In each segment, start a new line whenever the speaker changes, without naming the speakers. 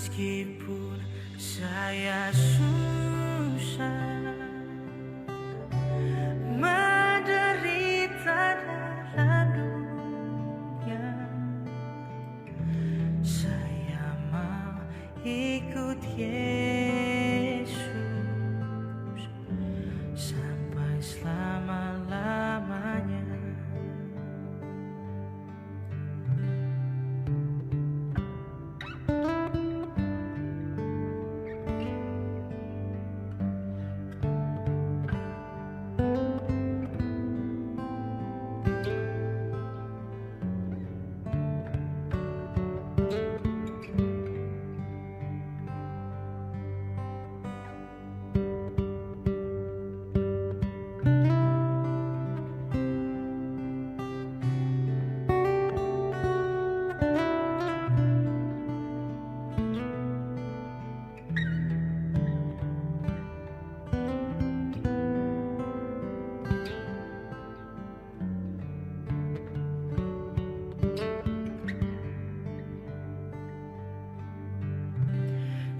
Meskipun saya susah menderita dalam dunia, saya mau ikut Yesus sampai selama-lamanya.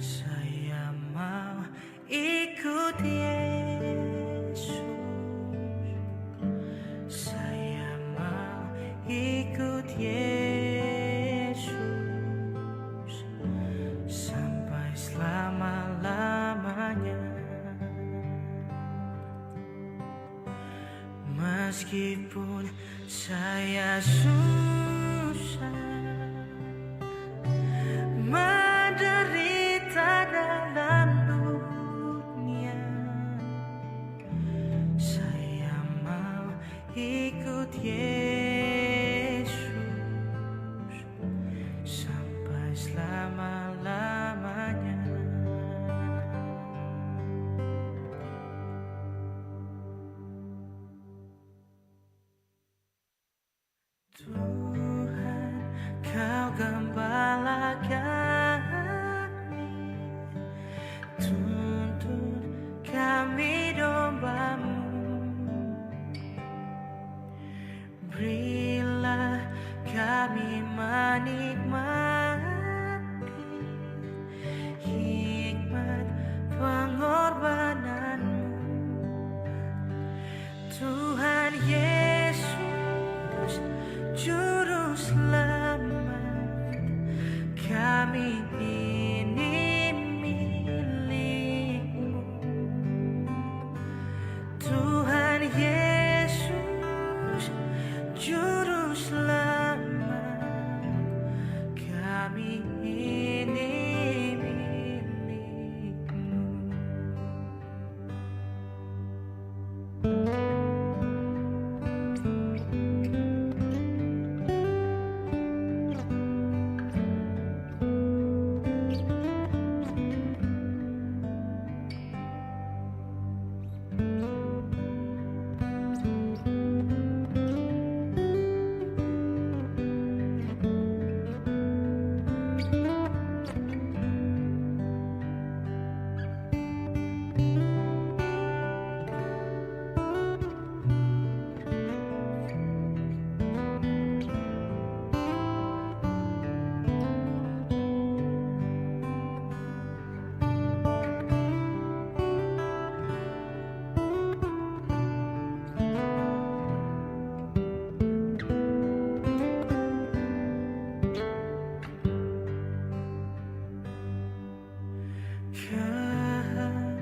Saya mau ikut Yesus, saya mau ikut Yesus sampai selama-lamanya. Meskipun saya susah menderita dalam dunia, saya mau ikut Yesus sampai selama-lamanya. Tuhan, Kau gembala kami, tuntun kami domba-Mu. Berilah kami menikmati hikmat pengorbanan-Mu. Tuhan Yesus, Juru Selamat, kami ini milik-Mu. Tuhan Yesus, Juru Selamat, kami ini milik-Mu.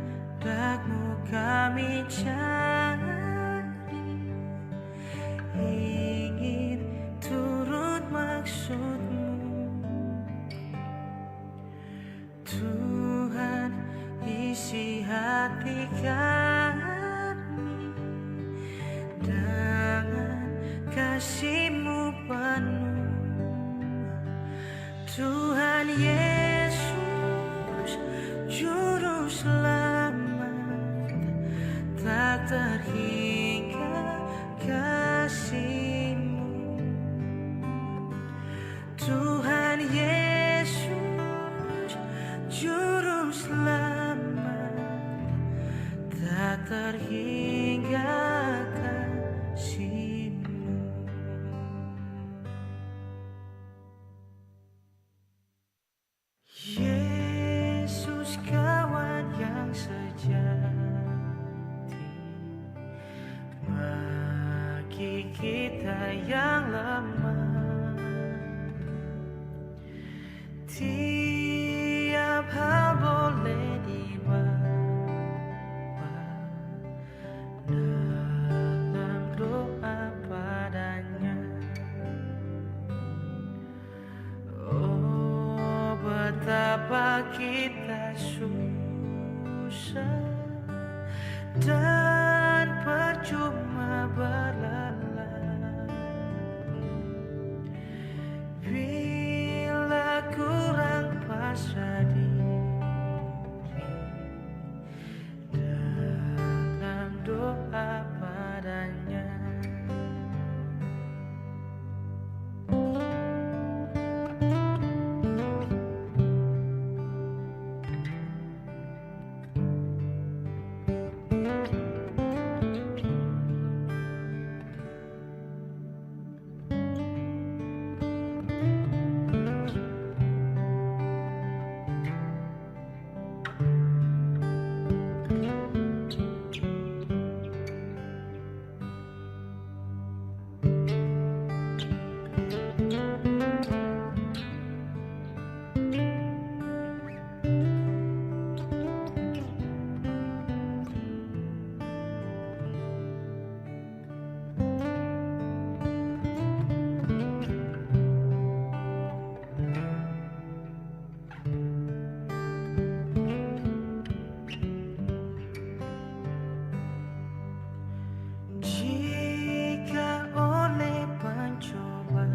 Kehendak-Mu kami cari, ingin turut maksud-Mu. Tuhan, isi hati kami dengan kasih-Mu penuh. Tuhan Yesus, Juru Selamat, tak terhingga kasih-Mu. Tuhan Yesus, Juru Selamat, tak terhingga kasih-Mu. Yeah. yang lemah. Tiap hal boleh dibawa dalam doa padanya. Oh, betapa kita susah dan percuma berlelah bila kurang pasrah diri dalam doa padanya. Jika oleh pencobaan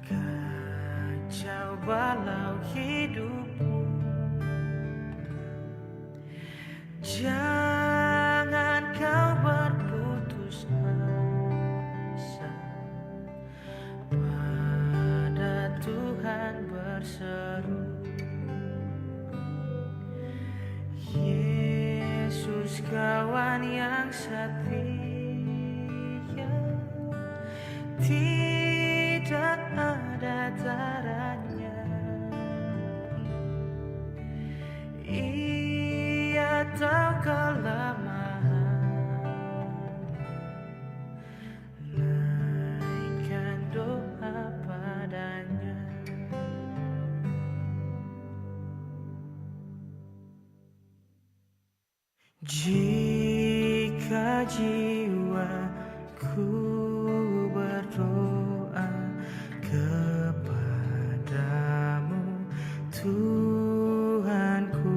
kacau balau hidupmu, jangan kau berputus asa, pada Tuhan berseru. Yesus kawan yang setia, tidak ada taranya. Ia tahu kelemahan, naikkan doa padanya. Jika jiwaku berdoa kepadamu, Tuhanku,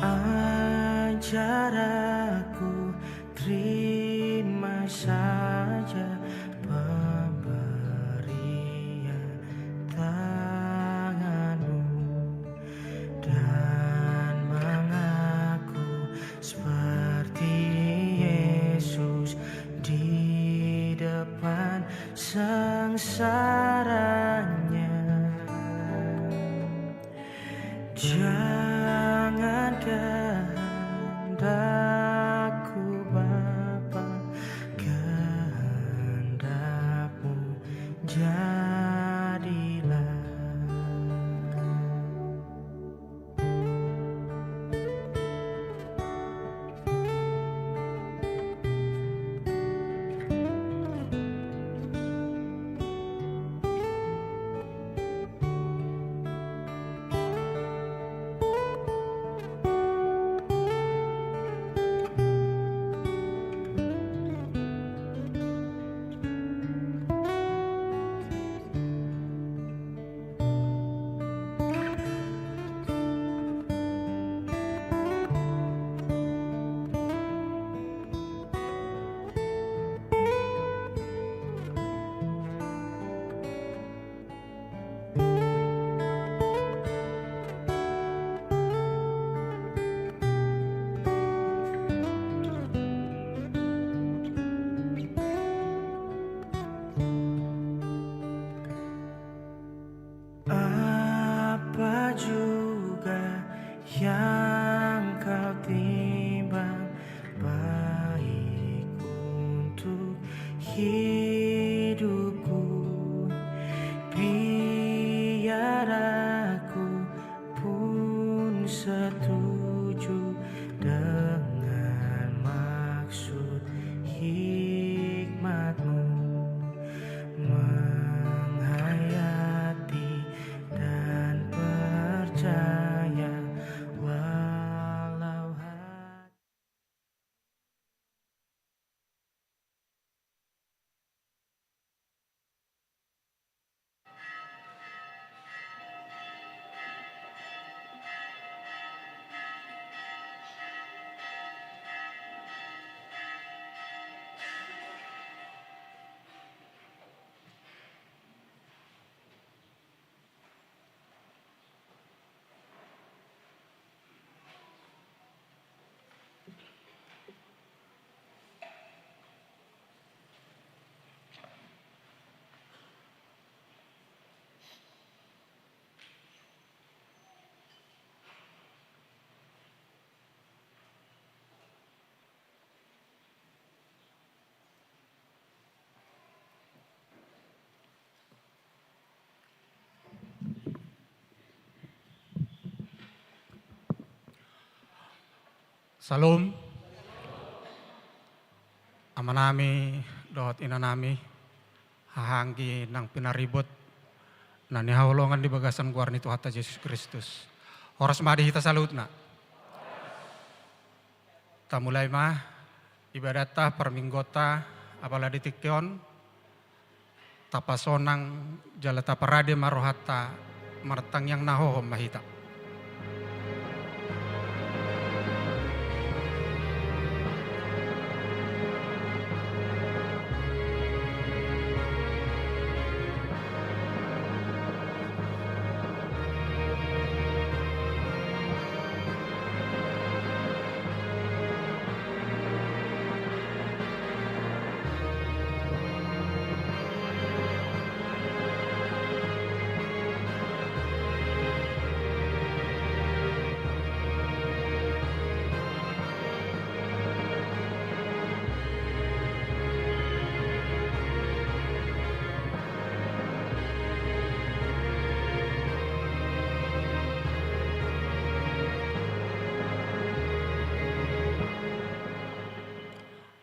ajar aku terima saja pemberian tanganmu dan mengaku seperti Yesus di depan sengsaranya. Jangan kehendakku Bapa, kehendakmu jadilah. Apa juga yang kau timbang baik untuk hidupku, biar aku pun setuju dengan maksud hidup.
Salam. Amanami dohot inanami hahanggi nang pinaribot na nihawlongan di bagasan guarni Tuhan Yesus Kristus. Horas madi hita salut na. Ta mulai mah ibadata perminggota apalagi tikyon tapasonang jalata parade marohata martang yang nahohom mahita.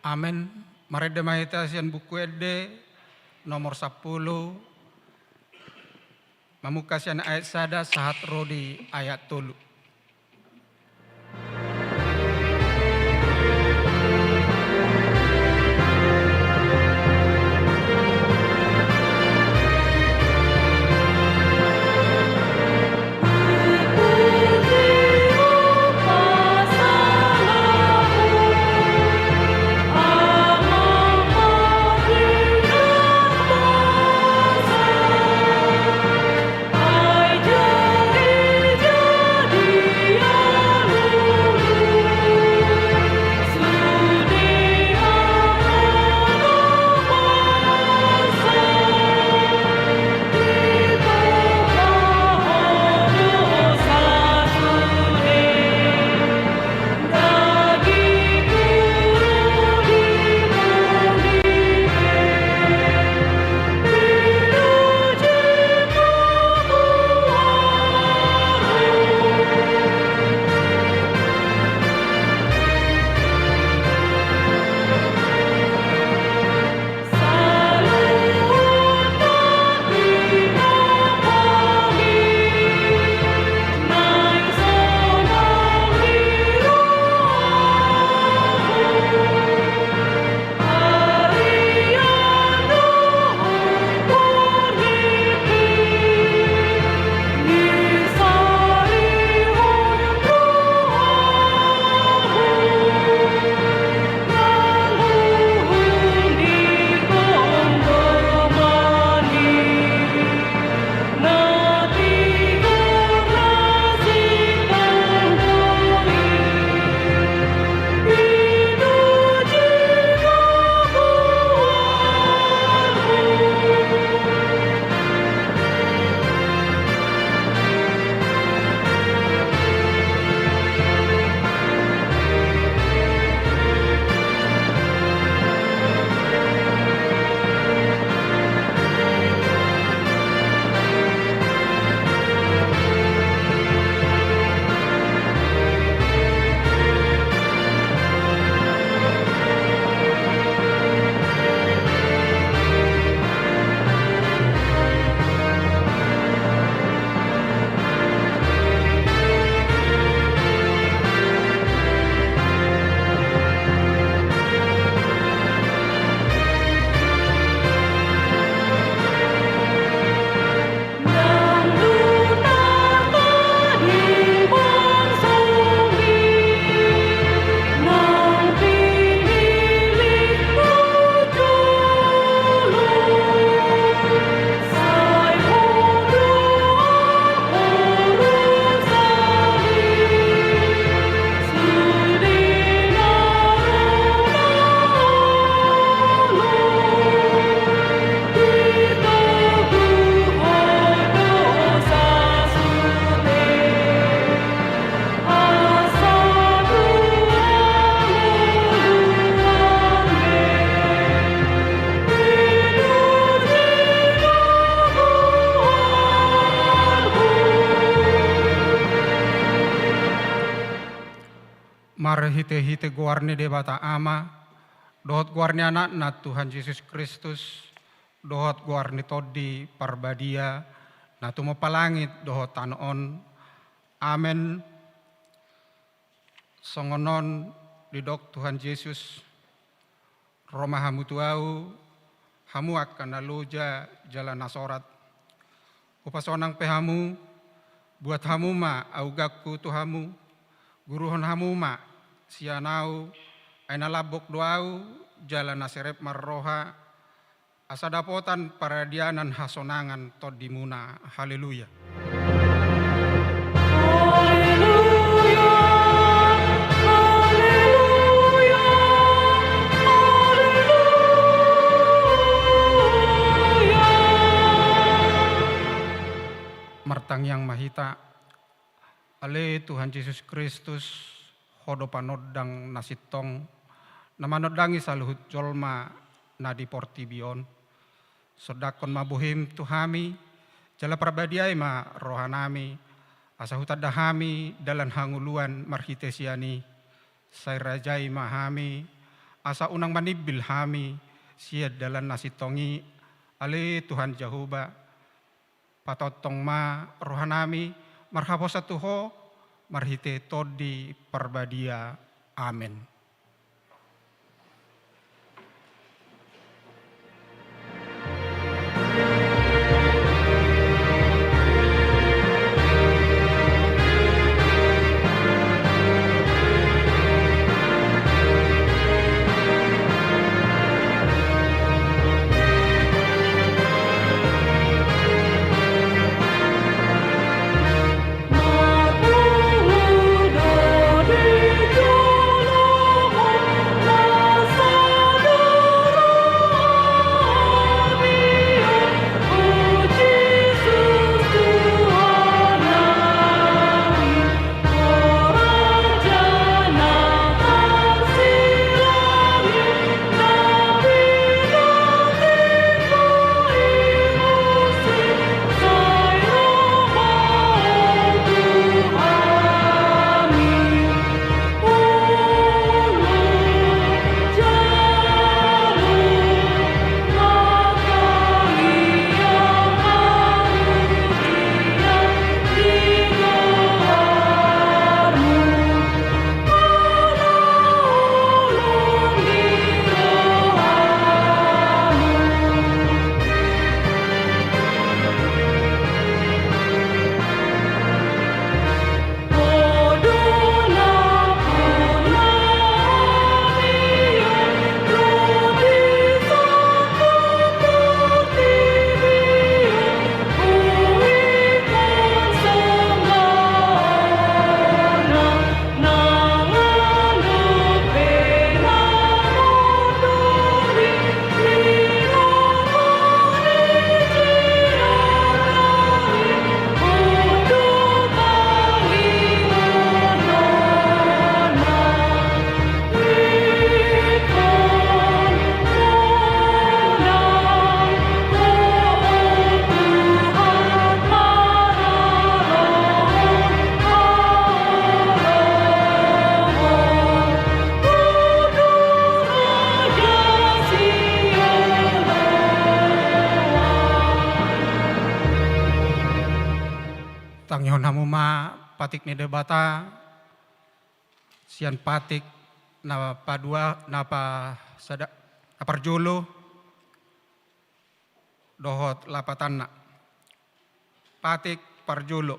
Amin. Marede mahita sian buku ede nomor 10. Mamukasian ayat sada sahat rodi ayat 3.
Jadi
hite-hite guarni debata ama, dohot guarni anak na Tuhan Yesus Kristus, dohot guarni todi parbadia, na tumo palangit dohot tanon. Amen. Songonon didok Tuhan Yesus, Roma hamu tuau, hamu akan naluja jalan nasorat. Upasonang pehamu, buat hamu ma augakku tuhamu, guruhon hamu ma sianau, aina labok doau, jalan naserep marroha, asa dapotan paradianan hasonangan todimuna. Haleluya. Martang yang mahita, ale Tuhan Yesus Kristus, hodo panodang nasitong, namanodangi saluhut jolma nadi portibion, sodakon mabuhim tuhami, jala prabadiai ma rohanami, asa hutadahami dalan hanguluan marhitesiani, say rajai mahami, asa unang manibil hami, siya dalan nasitongi, ale Tuhan Jehovah, patotong ma rohanami marhapos atuho marhite todi parbadia. Amen. Tangyon hamuma patik ni debata, sian patik na padua napa sada aparjolo dohot lapatan na patik parjolo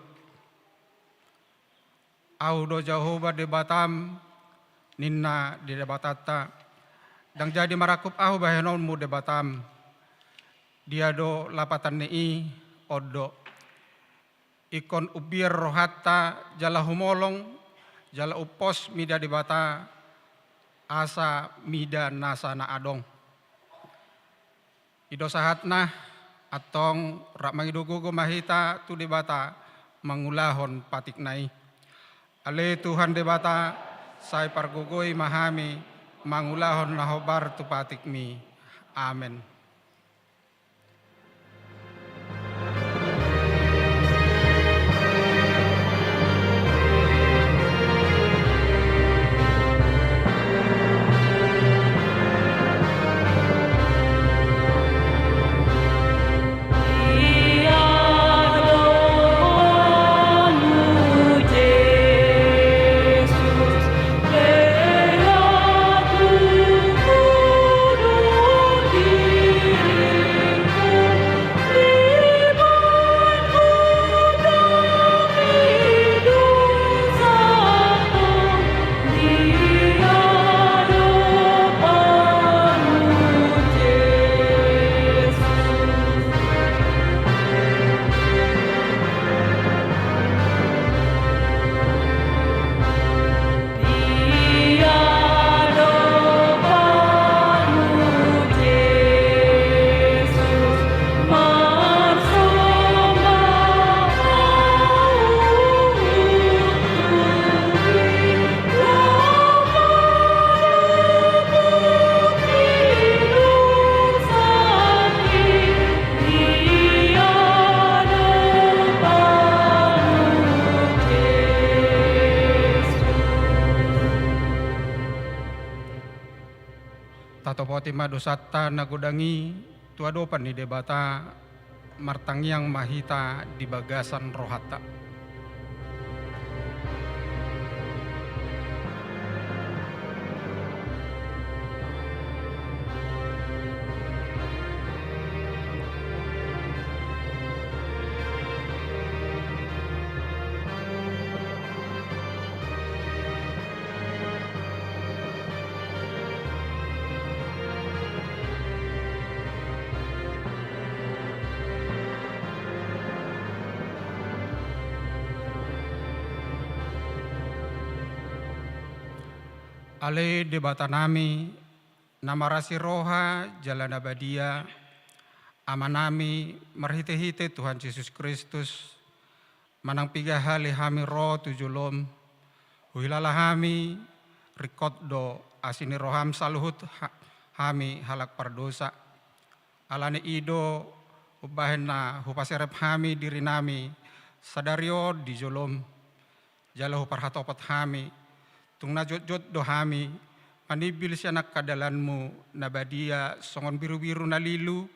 au do Jehovah debatam ninna di debatata dang jadi marakup au bahenon mu debatam dia do lapatan nei odo ikon ubir rohata jala humolong jala upos mida debata asa mida nasa na adong ido sahatna atong rak mangidugugo mahita tu debata mangulahon patik nai ale Tuhan debata say pargugoy mahami mangulahon nahobar tu patik mi. Amen. Rotima dosata nagodangi tuadopan ni debata martangiang mahita di bagasan rohata. Ale debata nami, namarasi roha jalan abadia, amanami marhite-hite Tuhan Yesus Kristus, manang piga hali hami roh tujulom, huilala hami rikot do asini roham saluhut hami halak pardosa, alane ido ubahen na hupaserep hami diri nami, sadario di jolom, jalo huparhatopat hami, tung najot-jot do hami, panibil siya nakadalanmu nabadia songon biru-biru nalilu,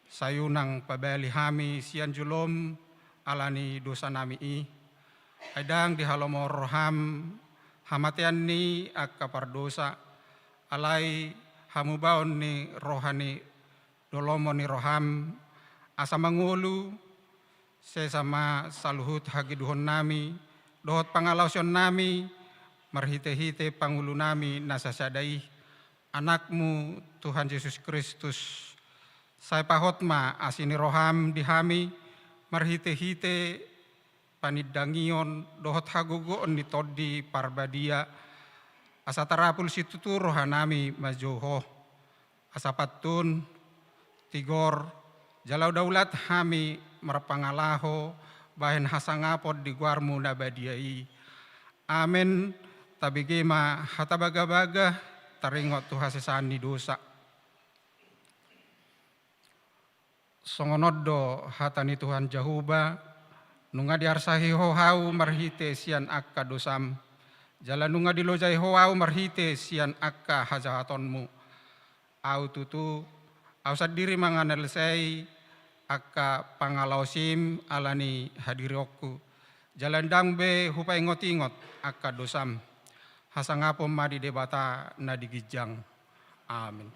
sayunang pabali hami siyan julom alani dosa nami i. Aidang di halomo roham hamatian ni akka pardosa, alay hamubaon ni rohani dolomo ni roham, asa mangulu, sesama saluhut hagiduhon nami, dohot pangalausion nami, marhite-hite pangulu nami nasasadai anakmu Tuhan Yesus Kristus. Saya pahotma asini roham dihami marhite-hite panidangion dohot hagugoon ni todi parbadia asa tarapul situtu rohanami majoho asa patun tigor jalau daulat hami marpangalaho bahen hasangapod di guarmu nabadiai. Amen. Tabigema hatabaga-baga taringot tuhasesani dosa. Songonoddo hatani Tuhan Jahuba nunga diarsahi hohau marhite sian akka dosam. Jala nunga dilojai hohau marhite sian akka hajahatonmu. Au tutu au sadiri manganelsei akka pangalausim alani hadirioku. Jalan dangbe hupa ingot-ingot akka dosam. Hasangapom madi debata na digijang. Amin.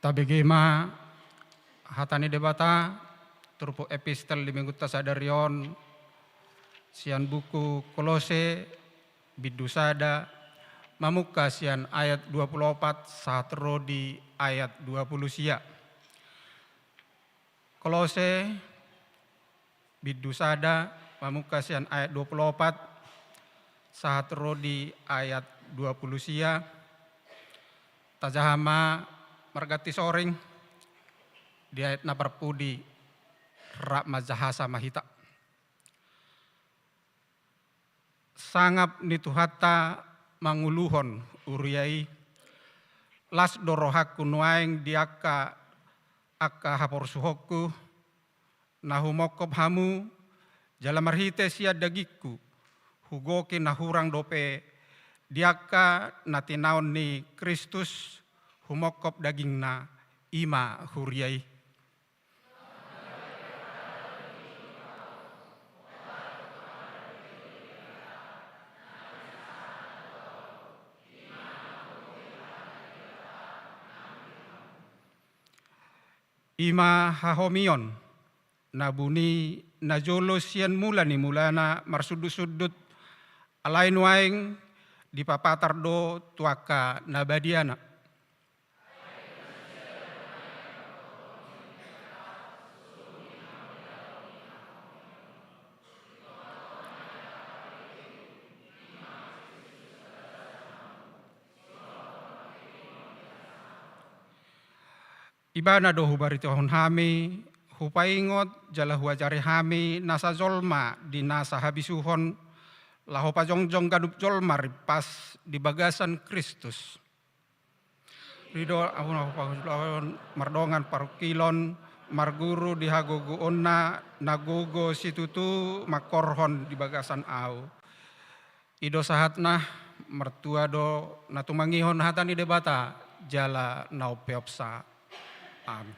Tabigima hatani debata turpo epistel di minggu tasadarion sian buku Kolose bidusada mamuka sian ayat 24 saatro di ayat 20 sia. Kolose bidusada mamuka sian ayat 24 saatro di ayat 20 sia. Tajahama margati soring di ayat naparpudi rak mazahasa mahita. Sangap nituhata manguluhon uriai las dorohaku nuaing diaka akka hapor suhoku nahumokob hamu jala marhite sia dagiku hugoki na hurang dope diaka na tinaon ni Kristus humokop daging na ima huriay. Ima hahomion na buni na jolo sian mula ni mulana marsudut-sudut alain waing di papatar do tuaka na badiana. Ibana do hubari tuhon hami, hupaingot jala huajari hami nasa zolma di nasa habisuhon, laho pajongjong gadup jolma ripas di bagasan Kristus. Rido ahun mardongan parukilon, marguru di hagogo onna, nagogo situtu makorhon di bagasan au. Ido sahatna mertua do natumangihon hatani debata jala naupeopsa. Amin.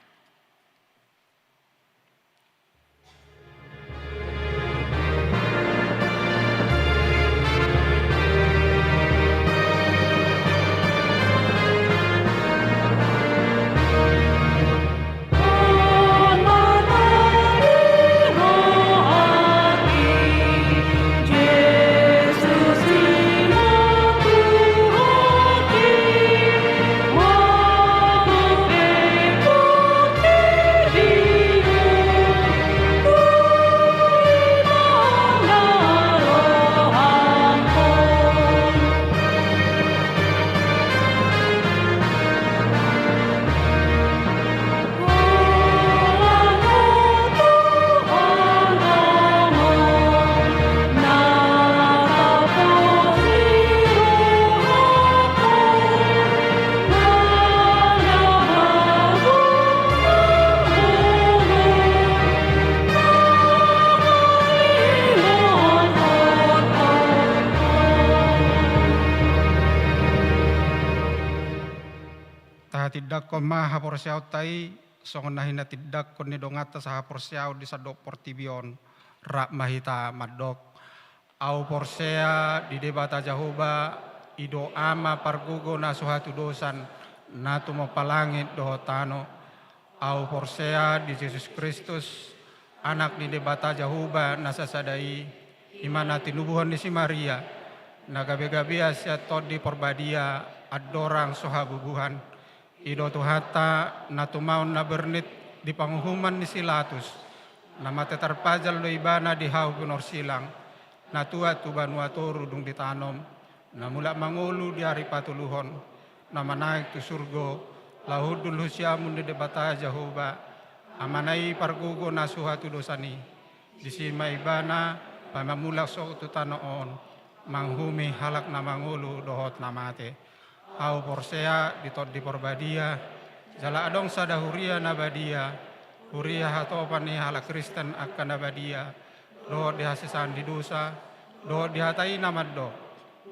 Tidak ko mahaporsiaw tay songon nahina tidak ko ni dongata sa haporsiaw di sadok portibion rak mahita madok au porsea di debata jahoba ido ama pargugo na suhatu dosan natu mapalangit dohotano au porsea di Yesus Kristus anak di debata jahoba nasasadai imana tinubuhon di si Maria nagabe-gabea sia tod di porbadia adorang sohabubuhan ido tuhata natumaon na bernit di panghuman ni Silatus na matetarpajal lo ibana di hau punor silang na tua tuban watoro dung ditanom na mula mangulu di hari patuluhon na manaik tu surgo lahudul husyamun di debata jahoba amanai pargugo na suhatu dosani di sima ibana pamamulak so tutanoon manghumi halak na mangulu dohot na mate. Au porsea di tod di porbadia jala adong sada huria nabadia huria hatopan ni hala Kristen akan nabadia do dihasisan di dosa do dihatai namad do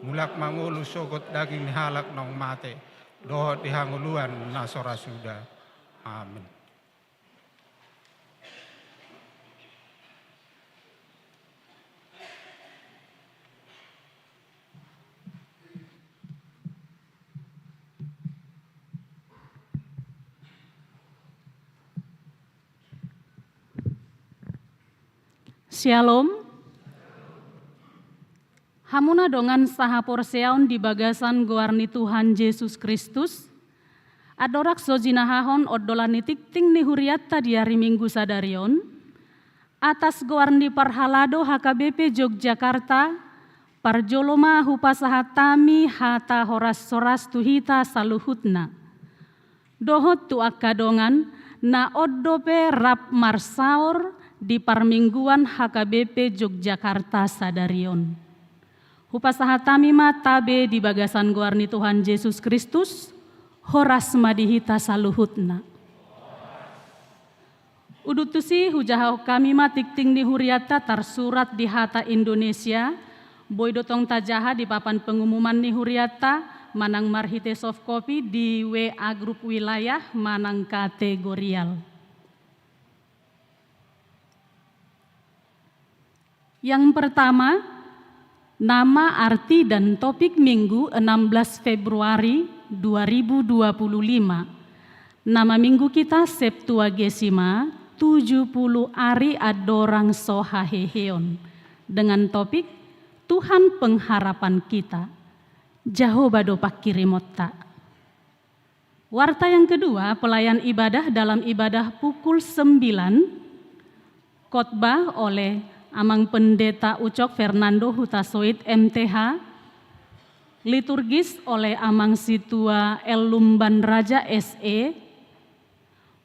mulak mangulu sogot daging ni halak nong mate do dihanguluan nasora suda. Amin.
Shalom. Hamuna dongan saha porseaon di bagasan goarni Tuhan Yesus Kristus. Adorak sojinahahon odolani tikting ni huriatta di hari Minggu sadarion. Atas goarni parhalado HKBP Yogyakarta. Parjoloma hupasahatami hata horas soras tuhita saluhutna. Dohot tu akadongan na oddope rap marsaor di Parmingguan HKBP Yogyakarta sadarion. Hupasahatami matabe di bagasan goarni Tuhan Yesus Kristus, horas madihita saluhutna. Udutusi hujahau kami matikting ni huriata tarsurat di hata Indonesia, Boydotong Tajaha di papan pengumuman Nihuriata, manang marhite soft copy di WA grup wilayah manang kategorial. Yang pertama, nama, arti, dan topik Minggu 16 Februari 2025. Nama Minggu kita Septuagesima 70 Ari Adorang Sohaheheon dengan topik Tuhan pengharapan kita. Jehovah dopak kirimota. Warta yang kedua, pelayan ibadah dalam ibadah pukul 9, khotbah oleh Amang Pendeta Ucok Fernando Hutasoid MTH, liturgis oleh Amang Situa El Lumban Raja SE,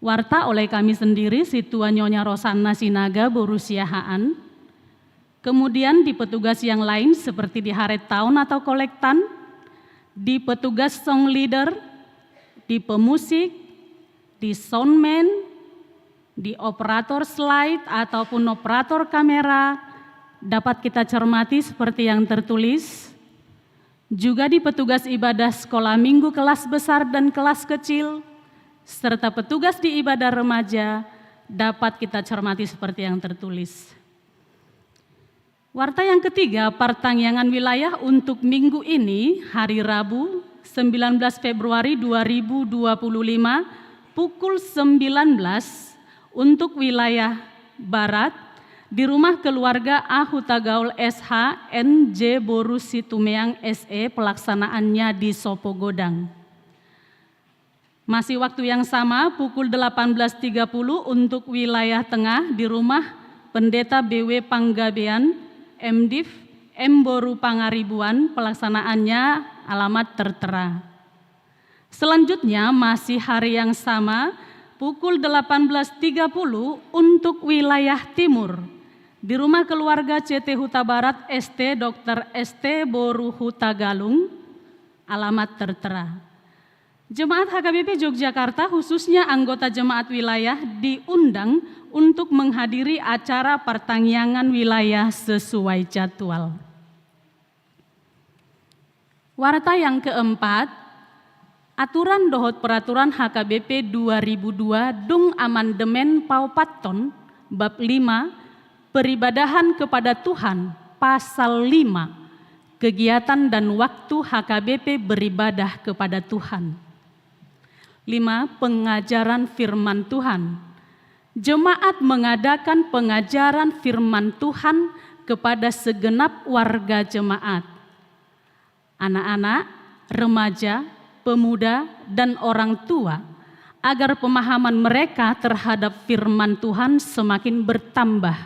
warta oleh kami sendiri Situa Nyonya Rosanna Sinaga Borusiahaan. Kemudian di petugas yang lain seperti di Haret Tahun atau Kolektan, di petugas song leader, di pemusik, di soundman, di operator slide ataupun operator kamera dapat kita cermati seperti yang tertulis. Juga di petugas ibadah sekolah minggu kelas besar dan kelas kecil, serta petugas di ibadah remaja dapat kita cermati seperti yang tertulis. Warta yang ketiga, pertangyangan wilayah untuk minggu ini, hari Rabu 19 Februari 2025 pukul 19 untuk wilayah Barat di rumah keluarga A. Hutagaul SH NJ Boru Situmeang SE, pelaksanaannya di Sopogodang. Masih waktu yang sama pukul 18.30 untuk wilayah tengah di rumah Pendeta BW Panggabean MDiv M. Boru Pangaribuan, pelaksanaannya alamat tertera. Selanjutnya masih hari yang sama pukul 18.30 untuk wilayah timur di rumah keluarga CT Huta Barat ST Dr. ST Boru Huta Galung, alamat tertera. Jemaat HKBP Yogyakarta khususnya anggota jemaat wilayah diundang untuk menghadiri acara pertangyangan wilayah sesuai jadwal. Warta yang keempat, Aturan Dohot Peraturan HKBP 2002 Dung Amandemen Paupaton Bab 5 Peribadahan kepada Tuhan Pasal 5 Kegiatan dan waktu HKBP beribadah kepada Tuhan. 5. Pengajaran firman Tuhan. Jemaat mengadakan pengajaran firman Tuhan kepada segenap warga jemaat. Anak-anak, remaja, pemuda, dan orang tua agar pemahaman mereka terhadap firman Tuhan semakin bertambah.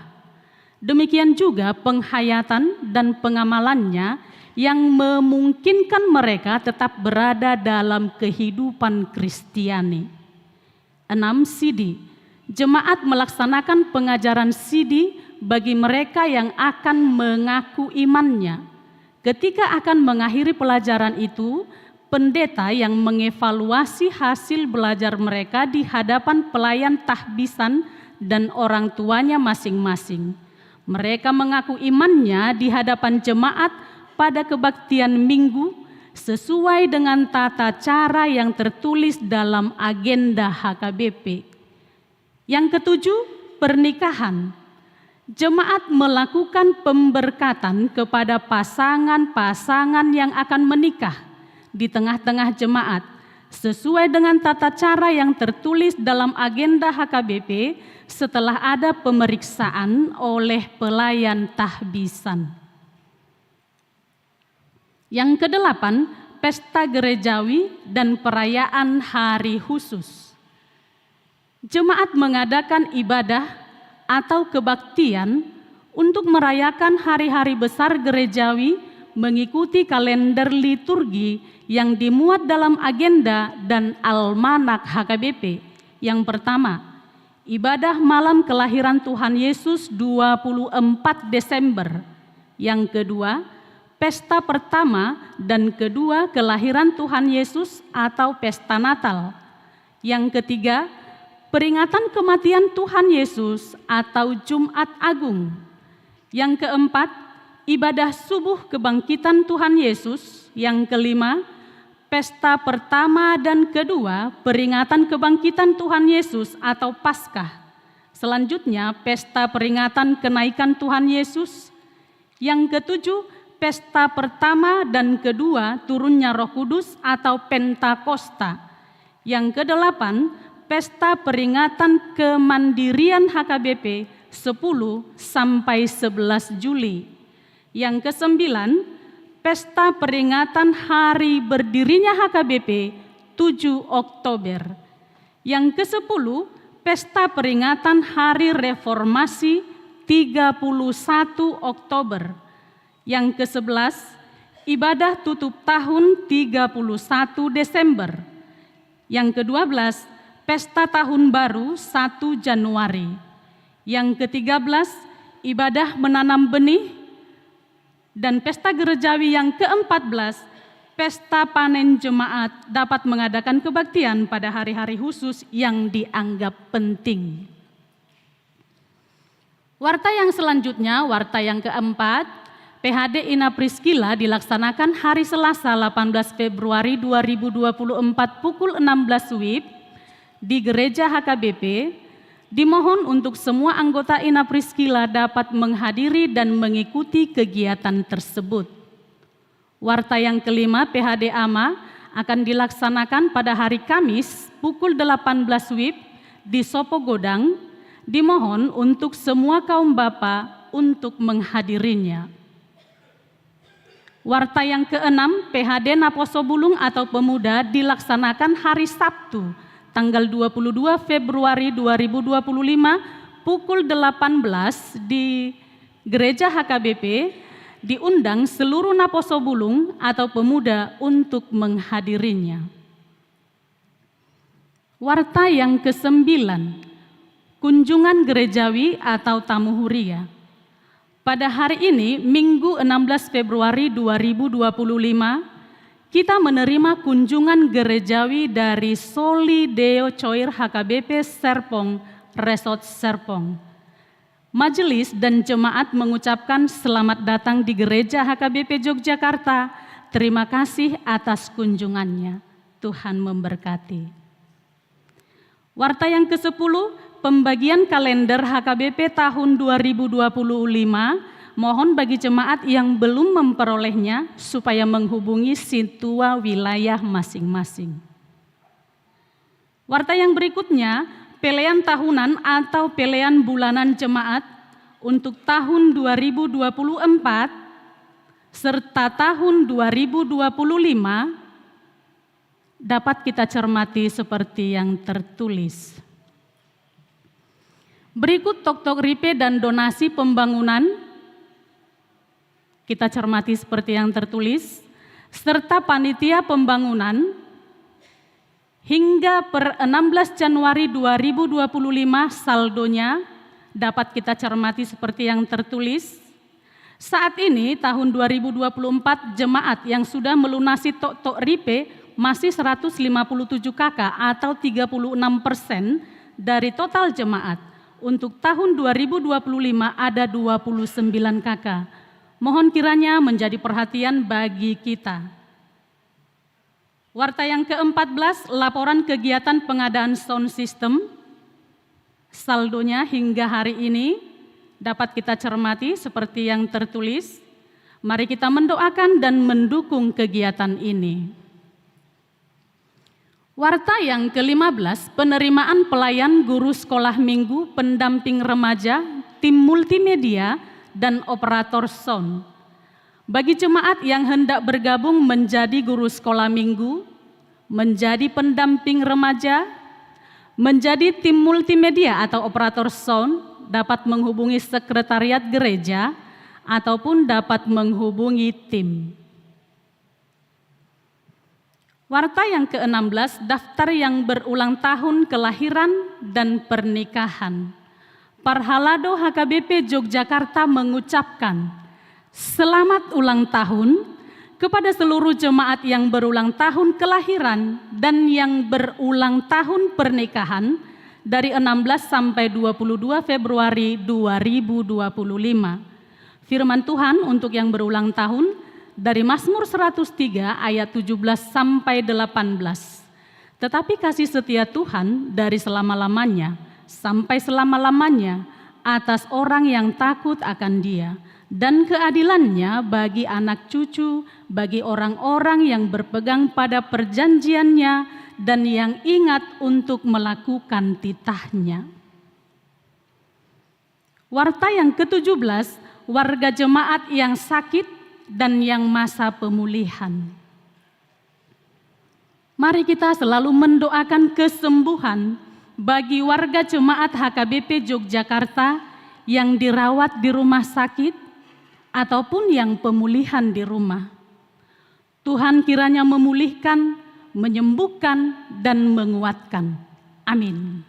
Demikian juga penghayatan dan pengamalannya yang memungkinkan mereka tetap berada dalam kehidupan Kristiani. 6. Sidi. Jemaat melaksanakan pengajaran sidi bagi mereka yang akan mengaku imannya. Ketika akan mengakhiri pelajaran itu, pendeta yang mengevaluasi hasil belajar mereka di hadapan pelayan tahbisan dan orang tuanya masing-masing. Mereka mengaku imannya di hadapan jemaat pada kebaktian minggu sesuai dengan tata cara yang tertulis dalam agenda HKBP. Yang ketujuh, pernikahan. Jemaat melakukan pemberkatan kepada pasangan-pasangan yang akan menikah di tengah-tengah jemaat sesuai dengan tata cara yang tertulis dalam agenda HKBP setelah ada pemeriksaan oleh pelayan tahbisan. Yang kedelapan, pesta gerejawi dan perayaan hari khusus. Jemaat mengadakan ibadah atau kebaktian untuk merayakan hari-hari besar gerejawi mengikuti kalender liturgi yang dimuat dalam agenda dan almanak HKBP. Yang pertama, ibadah malam kelahiran Tuhan Yesus 24 Desember. Yang kedua, pesta pertama dan kedua kelahiran Tuhan Yesus atau pesta Natal. Yang ketiga, peringatan kematian Tuhan Yesus atau Jumat Agung. Yang keempat, ibadah subuh kebangkitan Tuhan Yesus. Yang kelima, pesta pertama dan kedua peringatan kebangkitan Tuhan Yesus atau Paskah. Selanjutnya, pesta peringatan kenaikan Tuhan Yesus. Yang ketujuh, pesta pertama dan kedua turunnya Roh Kudus atau Pentakosta. Yang kedelapan, pesta peringatan kemandirian HKBP 10 sampai 11 Juli. Yang kesembilan, pesta peringatan hari berdirinya HKBP 7 Oktober. Yang ke-10, pesta peringatan hari reformasi 31 Oktober. Yang ke-11, ibadah tutup tahun 31 Desember. Yang ke-12, pesta tahun baru 1 Januari. Yang ke-13, ibadah menanam benih. Dan pesta gerejawi yang ke-14, pesta panen jemaat dapat mengadakan kebaktian pada hari-hari khusus yang dianggap penting. Warta yang selanjutnya, warta yang keempat, PHD Ina Priscilla dilaksanakan hari Selasa 18 Februari 2024 pukul 16 WIB di Gereja HKBP. Dimohon untuk semua anggota Ina Priscilla dapat menghadiri dan mengikuti kegiatan tersebut. Warta yang kelima, PHD AMA akan dilaksanakan pada hari Kamis pukul 18 WIB di Sopo Godang. Dimohon untuk semua kaum bapa untuk menghadirinya. Warta yang keenam, PHD Naposo Bulung atau Pemuda dilaksanakan hari Sabtu, tanggal 22 Februari 2025 pukul 18 di Gereja HKBP. Diundang seluruh Naposo Bulung atau Pemuda untuk menghadirinya. Warta yang ke-9, kunjungan gerejawi atau tamu huria. Pada hari ini, Minggu 16 Februari 2025, kita menerima kunjungan gerejawi dari Soli Deo Choir HKBP Serpong, Resort Serpong. Majelis dan jemaat mengucapkan selamat datang di Gereja HKBP Yogyakarta. Terima kasih atas kunjungannya. Tuhan memberkati. Warta yang ke-10, pembagian kalender HKBP tahun 2025, mohon bagi jemaat yang belum memperolehnya supaya menghubungi situa wilayah masing-masing. Warta yang berikutnya, pelean tahunan atau pelean bulanan jemaat untuk tahun 2024 serta tahun 2025 dapat kita cermati seperti yang tertulis. Berikut tok-tok ripe dan donasi pembangunan kita cermati seperti yang tertulis, serta panitia pembangunan hingga per 16 Januari 2025 saldonya dapat kita cermati seperti yang tertulis. Saat ini tahun 2024 jemaat yang sudah melunasi tok-tok ripe masih 157 KK atau 36% dari total jemaat. Untuk tahun 2025 ada 29 KK. Mohon kiranya menjadi perhatian bagi kita. Warta yang ke-14, laporan kegiatan pengadaan sound system. Saldonya hingga hari ini dapat kita cermati seperti yang tertulis. Mari kita mendoakan dan mendukung kegiatan ini. Warta yang ke-15, penerimaan pelayan guru sekolah minggu, pendamping remaja, tim multimedia, dan operator sound. Bagi jemaat yang hendak bergabung menjadi guru sekolah minggu, menjadi pendamping remaja, menjadi tim multimedia atau operator sound, dapat menghubungi sekretariat gereja ataupun dapat menghubungi tim. Warta yang ke-16, daftar yang berulang tahun kelahiran dan pernikahan. Parhalado HKBP Yogyakarta mengucapkan selamat ulang tahun kepada seluruh jemaat yang berulang tahun kelahiran dan yang berulang tahun pernikahan dari 16 sampai 22 Februari 2025. Firman Tuhan untuk yang berulang tahun dari Mazmur 103 ayat 17 sampai 18. Tetapi kasih setia Tuhan dari selama-lamanya sampai selama-lamanya atas orang yang takut akan Dia, dan keadilannya bagi anak cucu, bagi orang-orang yang berpegang pada perjanjiannya dan yang ingat untuk melakukan titahnya. Warta yang ke-17, warga jemaat yang sakit dan yang masa pemulihan. Mari kita selalu mendoakan kesembuhan bagi warga jemaat HKBP Yogyakarta yang dirawat di rumah sakit ataupun yang pemulihan di rumah. Tuhan kiranya memulihkan, menyembuhkan, dan menguatkan. Amin.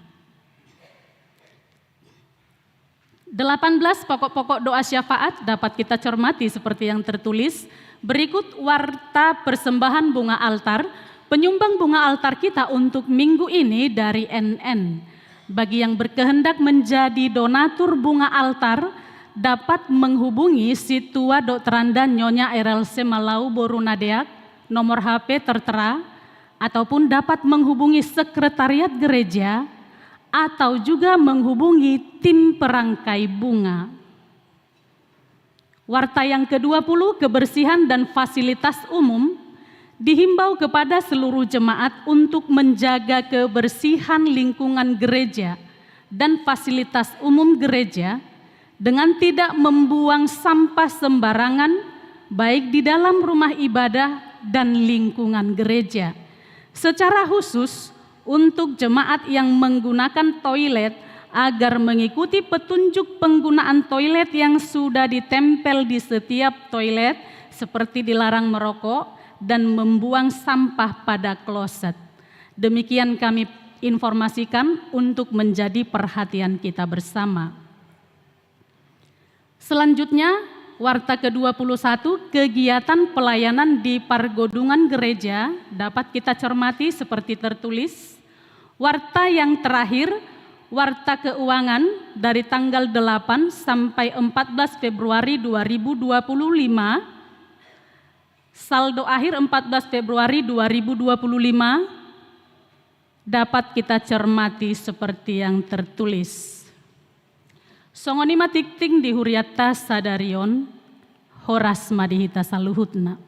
18 pokok-pokok doa syafaat dapat kita cermati seperti yang tertulis. Berikut warta persembahan bunga altar, penyumbang bunga altar kita untuk minggu ini dari NN. Bagi yang berkehendak menjadi donatur bunga altar, dapat menghubungi Situa Dr. Randa Nyonya RLC Malau Borunadeak, nomor HP tertera, ataupun dapat menghubungi sekretariat gereja, atau juga menghubungi tim perangkai bunga. Warta yang ke-20, kebersihan dan fasilitas umum, dihimbau kepada seluruh jemaat untuk menjaga kebersihan lingkungan gereja dan fasilitas umum gereja dengan tidak membuang sampah sembarangan, baik di dalam rumah ibadah dan lingkungan gereja. Secara khusus, untuk jemaat yang menggunakan toilet agar mengikuti petunjuk penggunaan toilet yang sudah ditempel di setiap toilet seperti dilarang merokok dan membuang sampah pada kloset. Demikian kami informasikan untuk menjadi perhatian kita bersama. Selanjutnya, warta ke-21, kegiatan pelayanan di Pargodungan Gereja dapat kita cermati seperti tertulis. Warta yang terakhir, warta keuangan dari tanggal 8 sampai 14 Februari 2025, saldo akhir 14 Februari 2025 dapat kita cermati seperti yang tertulis. Songonima tikting dihuriata sadarion, horas madihita saluhutna.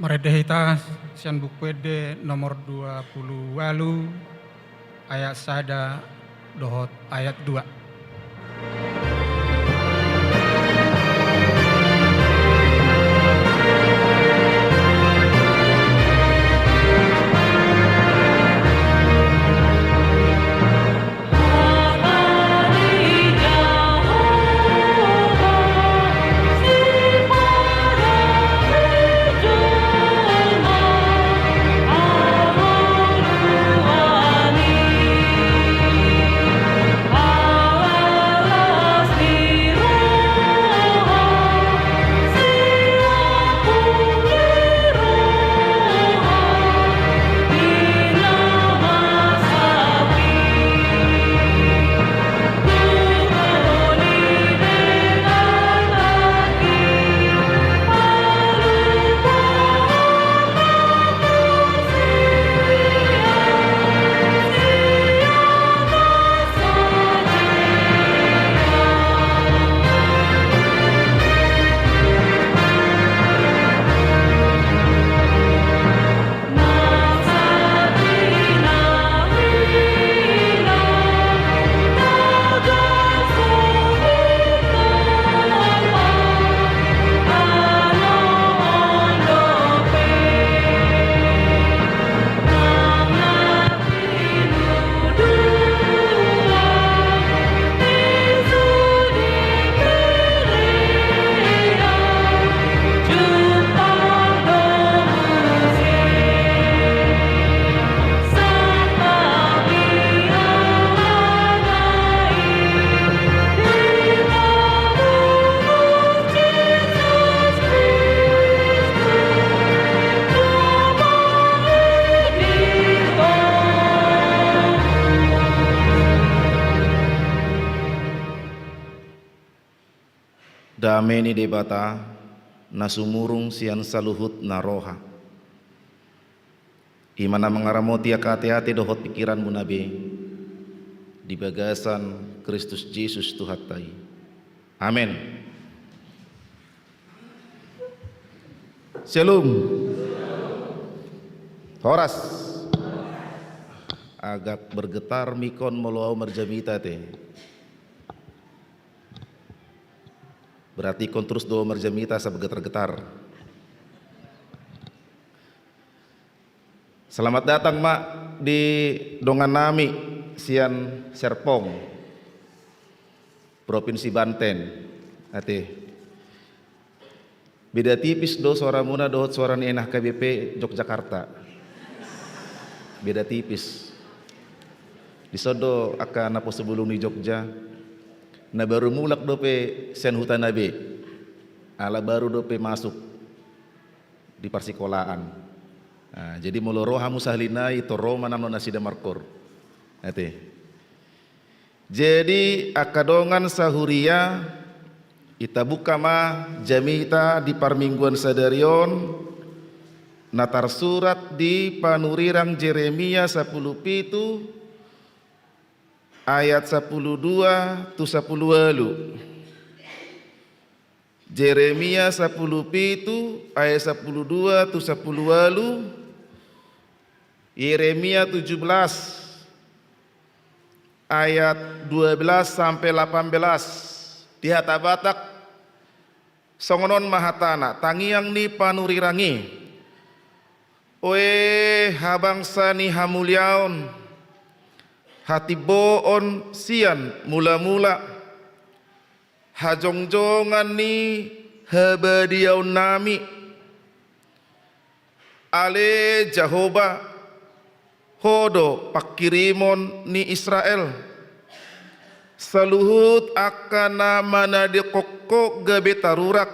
Meredehita sian buku ede nomor 20 walu ayat sada dohot ayat 2.
Dameni debata nasumurung sian saluhut naroha. Imana mengaramoti hati-hati dohot pikiran munabe di bagasan Kristus Yesus Tuhatai. Amin. Shalom. Horas. Agak bergetar mikon moluau merjamita te. Berarti kon terus doa merjamita sebegetar-getar. Selamat datang Mak di Dongan Nami sian Serpong, Provinsi Banten. Ate. Beda tipis do suara muna dohot suara enah KBP Yogyakarta. Beda tipis. Di sodo akan apa sebelum di Jogja. Na baru mulak dope sen hutan nabe, ala baru dope masuk di persikolaan. Nah, jadi muloro hamu sahlina itu Roma namno nasida markor. Ate. Jadi akadongan sahuria ita buka ma jamita di parmingguan sadarion natar surat di panurirang Jeremia 10 pitu ayat 12 tu 10 walu. Jeremia 10 pitu ayat 12 tu 10 walu. Yeremia 17 ayat 12 sampai 18. Di hata Batak songonon mahatana tangiang ni panurirangi. Oe habangsa ni hamuliaon hati boon sian mula-mula hajongjongan ni habadiau nami ale Jehovah hodo pakirimon ni Israel saluhut akana mana dekokko gabe tarurak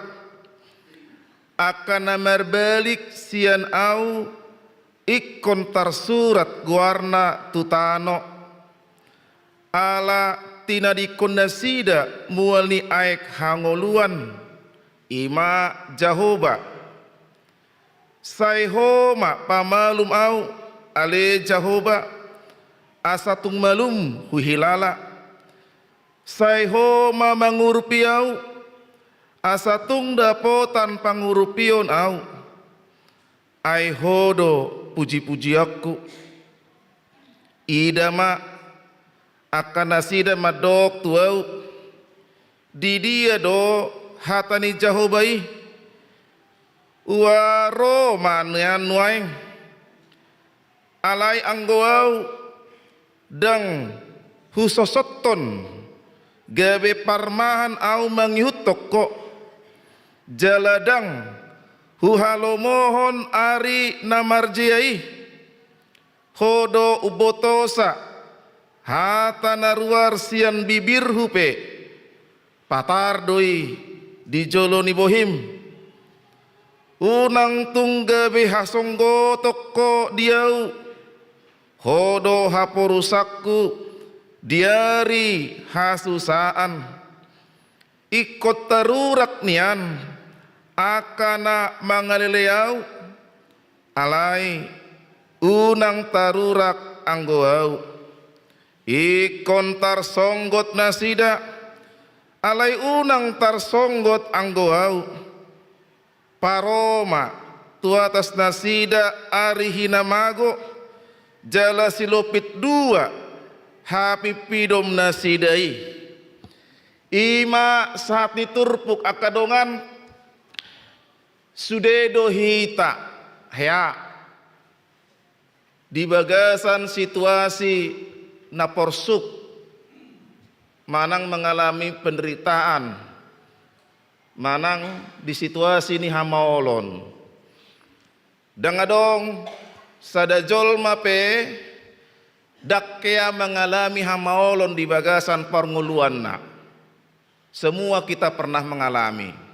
akana merbalik sian au ikon tarsurat guarna tutano ala tina dikondasida mualni aek hangoluan ima Jehovah sayhoma pamalum au ale Jehovah asatung malum huhilala sayhoma mangurupiau asatung dapotan pangurupion au ai hodo puji-puji aku ida ma akan nasida madok tuau di dia do hatani jahobai waro manian nuaing alai anggoau dang husosoton gabe parmahan au mangihut toko jaladang huhalo mohon ari namarjiai hodo ubotosa hata naruar sian bibir hupe patar doi di joloni bohim unang tunggabe hasonggo toko diau hodo haporusakku diari hasusaan ikut tarurak nian akana mangaleleau alai unang tarurak anggoau ikon tar songgot nasida alai unang tar songgot anggoau paroma tuatas nasida ari hinamago jala silopit dua hapi pidom nasidai ima saat niturpuk akadongan sudedo hita hea di bagasan situasi naporsuk manang mengalami penderitaan manang di situasi ni hamaolon dangadong sadajol mape dakkea mengalami hamaolon di bagasan parnguluanna semua kita pernah mengalami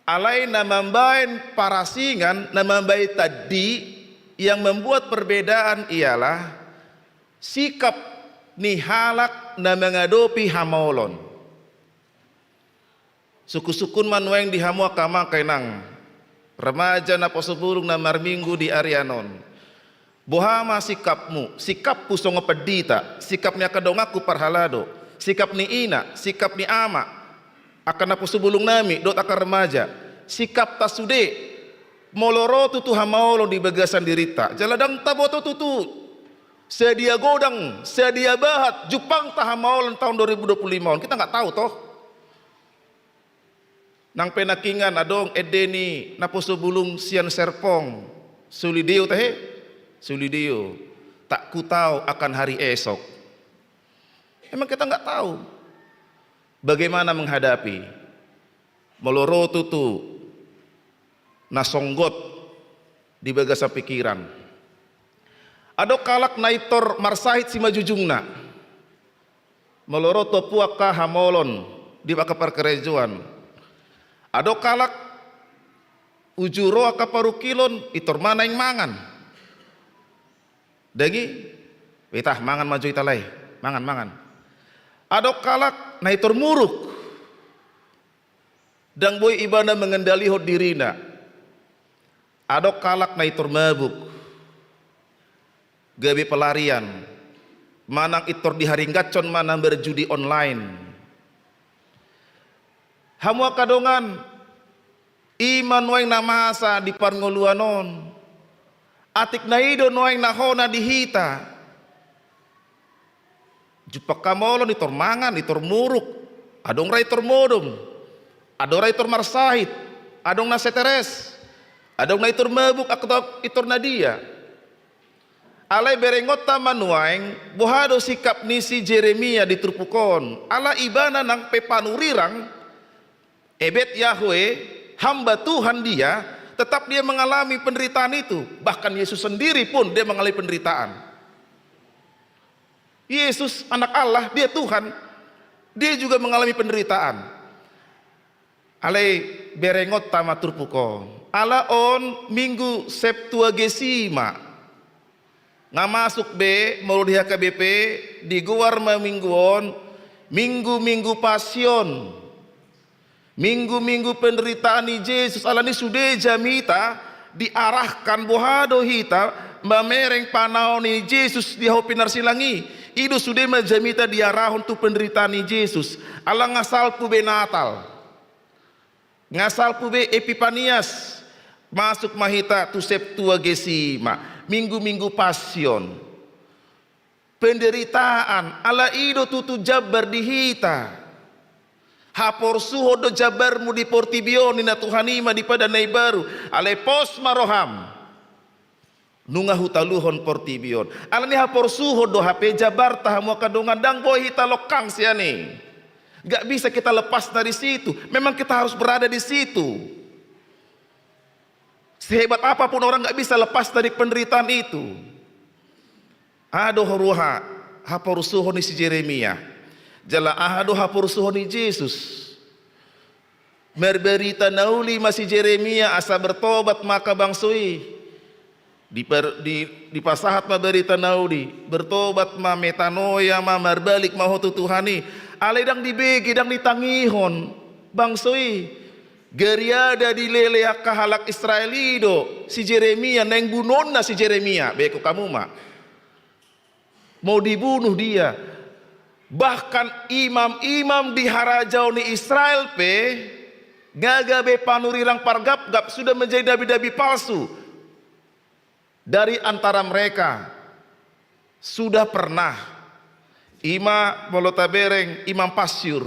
alai namambain parasingan namambai tadi yang membuat perbedaan ialah sikap nihalak na mengadopi hamaolon suku-sukun manueng dihamu akama kainang remaja na posubulung na marminggu di Arianon bohama sikapmu sikap pusong pedita sikapnya kadongaku parhalado sikap ni ina sikap ni ama akan na posubulung nami dot akan remaja sikap tasude moloro tutu hamaolon di bagasan dirita jaladang taboto tutu sedia godang sedia bahat Jepang tahamaolon tahun 2025 kita nggak tahu toh nang penakingan adong edeni naposo bulung sian serpong sulideo teh sulideo tak ku tahu akan hari esok emang kita nggak tahu bagaimana menghadapi meloro tutu nasonggot di bagasa pikiran ado kalak naitor marsahit si majujungna meloro topuaka hamolon di baka perkerejuan ado kalak ujuro aka parukilon itor mana yang mangan dagi witah mangan maju italai mangan ado kalak naitor muruk dang boy ibana mengendali hod dirina ado kalak naitor mabuk gabi pelarian manang itor di haringgacon manang berjudi online hamu kadongan iman waing namasa di parngoluanon atik naido waing nahona dihita jupak kamolon itor mangan itor muruk adong rai itor modom adong rai itor marsahit adong na seteres adong na itor mabuk akto itor nadia alai berengot taman waing bohado sikap nisi Jeremia ditrupukon ala ibana nang pepanurirang ebet Yahweh hamba Tuhan dia tetap dia mengalami penderitaan itu bahkan Yesus sendiri pun dia mengalami penderitaan Yesus anak Allah dia Tuhan dia juga mengalami penderitaan alai berengot tamat turpuko ala on minggu Septuagesima ngamasuk be melalui HKBP di guar mingguon minggu pasion minggu penderitaan ni Yesus alani sudah jamita diarahkan bohado hita mamereng panau ni Yesus di hopinar silangi itu sudah majamita diarah untuk penderitaan ni Yesus ala ngasal pube Natal ngasal pube Epipanias masuk mahita tu Septuagesima, minggu-minggu pasion, penderitaan, ala ido tutu jabar dihita, hapor suho do jabarmu di portibioni na Tuhanima di pada baru, ale pos maroham, nunga hutaluhon portibion, ala ni hapor suho do hape jabar tahamu kadongan dang boy hita lokang siane, gak bisa kita lepas dari situ, memang kita harus berada di situ. Sehebat apapun orang gak bisa lepas dari penderitaan itu. Ado ruha haporusuho ni si Jeremia, jala ahado haporusuho ni Yesus. Merberita nauli masih Jeremia asa bertobat maka bangsui. Di pasahat ma berita nauli bertobat ma metanoia ma marbalik ma hotu Tuhani. Aledang dibegi dang ditangihon bangsui. Geriada di leleak kahalak Israelido si Jeremia neng bunonna si Jeremia beko kamu mah mau dibunuh dia. Bahkan imam-imam di harajau ni Israel pe gagabe panurirang pargap-gap sudah menjadi nabi-nabi palsu. Dari antara mereka sudah pernah Ima Molotabereng Imam Pasyur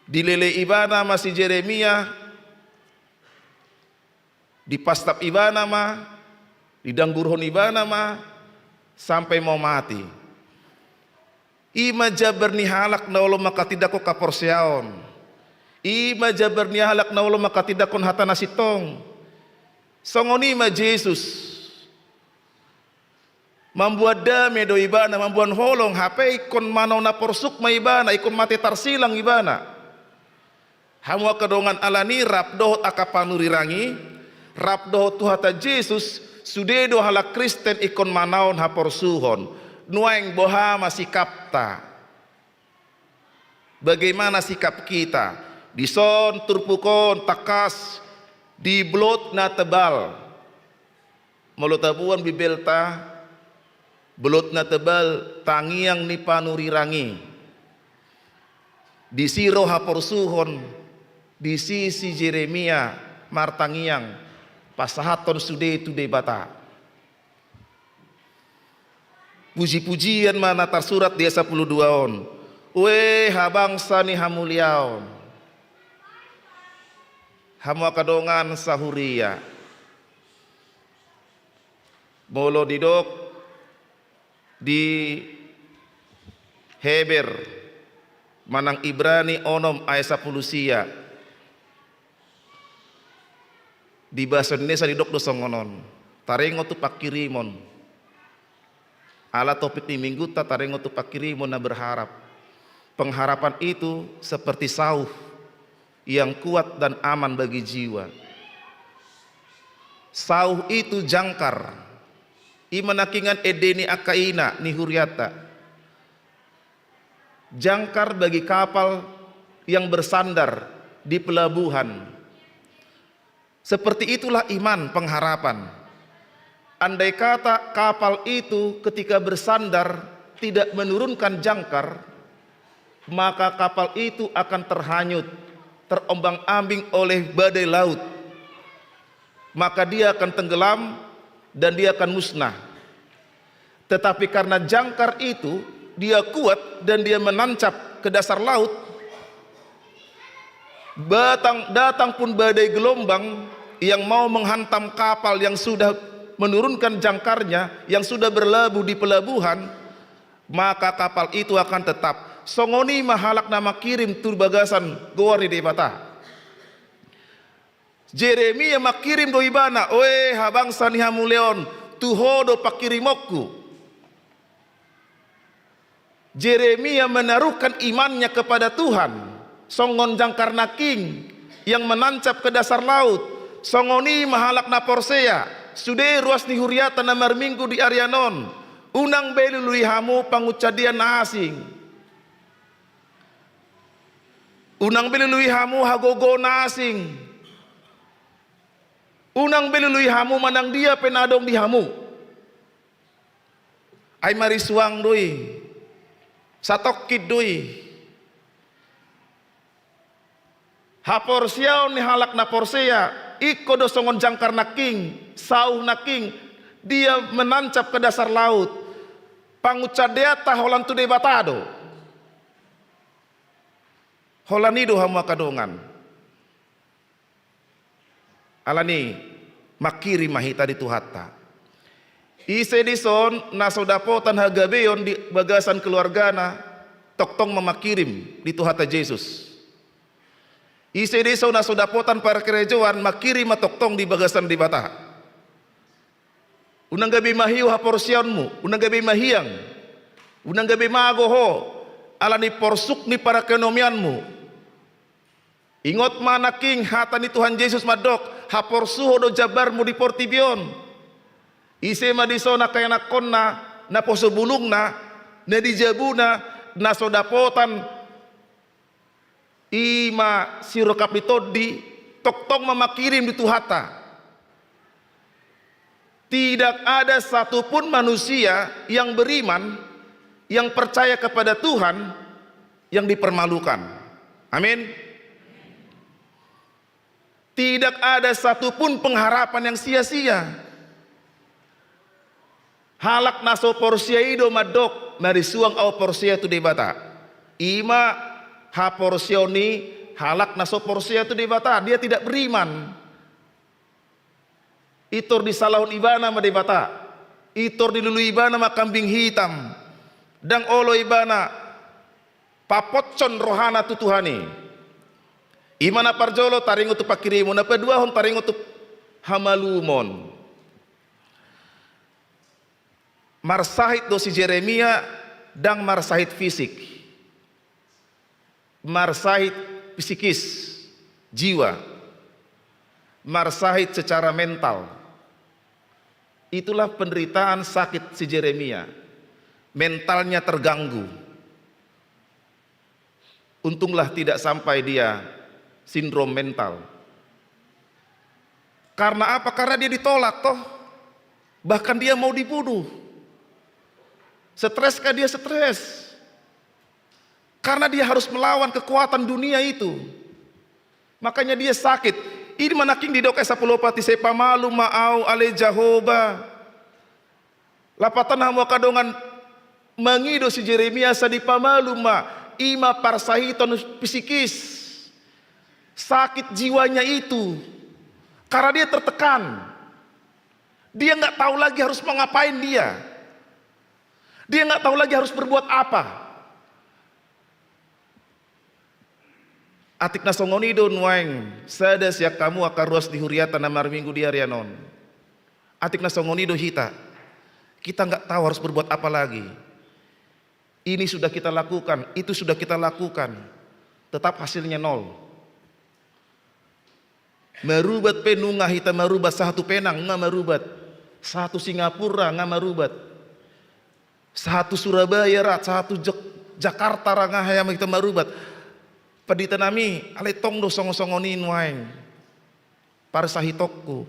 dilele ibana masih Jeremia, di pastap ibana ma, di dangburhon ibana ma, sampai mau mati. Ima jabar ni halak na ulo maka tidak ko kaporseaon. Ima jabar ni halak na ulo maka tidak kon hatana sitong. Songoni ma Jesus. Membuat dame do ibana, membuat holong HP ikon manau na porsuk ma ibana, ikon mati tarsilang ibana. Hamu kadongan alani rapdoh akapanurirangi, rapdoh tuhata Jesus, sudedo hala Kristen ikon manaon haporsuhon, nuaing boha masih kapta. Bagaimana sikap kita? Dison turpukon takas, di blot na tebal, molotabuan bibelta, blot na tebal, tangiang ni panurirangi, di siro haporsuhon, di sisi Jeremia martangiang pasahaton sude tude bata. Puji-pujian mana tersurat di 12 on. We habangsa ni hamuliaon. Hamu kadongan sahuria. Molo didok di Heber manang Ibrani onom ayat 10 sia. Di bahasa Indonesia di dok dosongonon tarengo tu pakirimon ala topik di minggu ta tarengo tu pakirimon na berharap. Pengharapan itu seperti sauh yang kuat dan aman bagi jiwa. Sauh itu jangkar imanakingan edeni akaina ni huriata, jangkar bagi kapal yang bersandar di pelabuhan. Seperti itulah iman pengharapan. Andai kata kapal itu ketika bersandar tidak menurunkan jangkar, maka kapal itu akan terhanyut, terombang-ambing oleh badai laut. Maka dia akan tenggelam dan dia akan musnah. Tetapi karena jangkar itu dia kuat dan dia menancap ke dasar laut, datang pun badai gelombang yang mau menghantam kapal yang sudah menurunkan jangkarnya, yang sudah berlabuh di pelabuhan, maka kapal itu akan tetap. Songoni mahalak nama kirim turbagasan gowari di bata. Jeremia makirim do ibana, oe habangsa ni hamuleon, tuhodo pakirimokku. Jeremia menaruhkan imannya kepada Tuhan. Songon jangkar naking yang menancap ke dasar laut. Songoni mahalak na porsea. Sude ruas ni huriata na marminggu di Arianon. Unang belului hamu pangucadian na asing. Unang belului hamu hagogo na asing. Unang belului hamu manang dia penadong di hamu. Ay marisuang doi. Satokid doi. Haporsiaon ni halak na porsea, iko do songon jangkar na king, sauh na king, dia menancap ke dasar laut. Pangucadeata holan tu debatado. Holanido hamu kadongan. Alani makiri mahita di tuhata. Ise dison nasodapotan hagabeon di bagasan keluargana toktong memakirim di tuhata Yesus. Ise dison nasodapotan para kerejoan makiri matoktong di bagasan di bata. Unang gabi mahiu haporsianmu, unang gabi mahiyang, unang gabi magoho, alani porsuk ni para kenomianmu. Ingot mana king hata ni Tuhan Yesus madok, haporsuho do jabarmu di portibion. Ise madisona kaya nakonna na poso bulung na dijabuna na sodapotan ima siro kapitodi toktong memakirim di tuhata. Tidak ada satupun manusia yang beriman yang percaya kepada Tuhan yang dipermalukan. Amin. Tidak ada satupun pengharapan yang sia-sia. Halak naso porsia ido madok marisuang au porsia tu debata. Ima ha porsioni halak naso porsia tu debata. Dia tidak beriman. Itor di salahun ibana ma debata. Itor di lulu ibana ma kambing hitam. Dang olo ibana papotcon rohana tu Tuhani. Imana parjolo taringo tu pakirimu na paduahon taringo tu hamalumon. Marsahit do si Jeremia dang marsahit fisik. Marsahit psikis, jiwa. Marsahit secara mental. Itulah penderitaan sakit si Jeremia. Mentalnya terganggu. Untunglah tidak sampai dia sindrom mental. Karena apa? Karena dia ditolak toh. Bahkan dia mau dibunuh. Stres kah dia? Stres. Karena dia harus melawan kekuatan dunia itu. Makanya dia sakit. Ini manaking didok esa pulopati sepa malu maau ale Jahoba. Lapatan hamu kadongan mengido si Jeremia sa di pamalu ma ima parsahiton psikis. Sakit jiwanya itu. Karena dia tertekan. Dia nggak tahu lagi harus mengapain dia. Dia nggak tahu lagi harus berbuat apa. Atik nasongonido nuaing sada siak kamu akan ruas di huriatan namar minggu di harianon. Atik nasongonido hita. Kita nggak tahu harus berbuat apa lagi. Ini sudah kita lakukan, itu sudah kita lakukan. Tetap hasilnya nol. Merubat penungah hita merubat satu Penang nggak merubat. Satu Singapura nggak merubat. Satu Surabaya rat, satu Jakarta rangah hayam kita marubat. Padita nami ale tong do songonin waeng. Para sahitokku.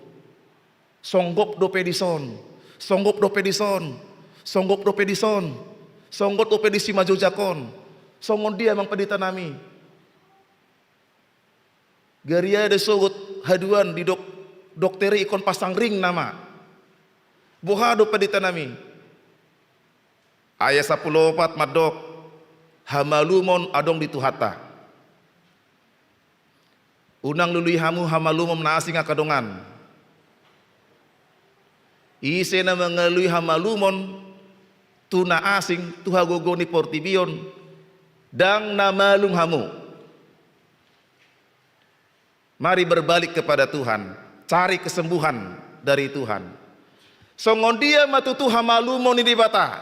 Songgop do pedison. Songgop do pedison. Songgop do pedison. Songgop do pedisi maju jakon. Songon dia mang padita nami. Garia de sogot haduan di dokteri ikon pasang ring nama. Bohado padita nami. Ayat 14 madok hamalumon adong di tuhata. Unang lului hamu hamalumon naasing akadongan. Ise na mengalui hamalumon tuna asing tuhagogo ni portibion dang namalung hamu. Mari berbalik kepada Tuhan, cari kesembuhan dari Tuhan. Songon dia matutu hamalumon ni dibata.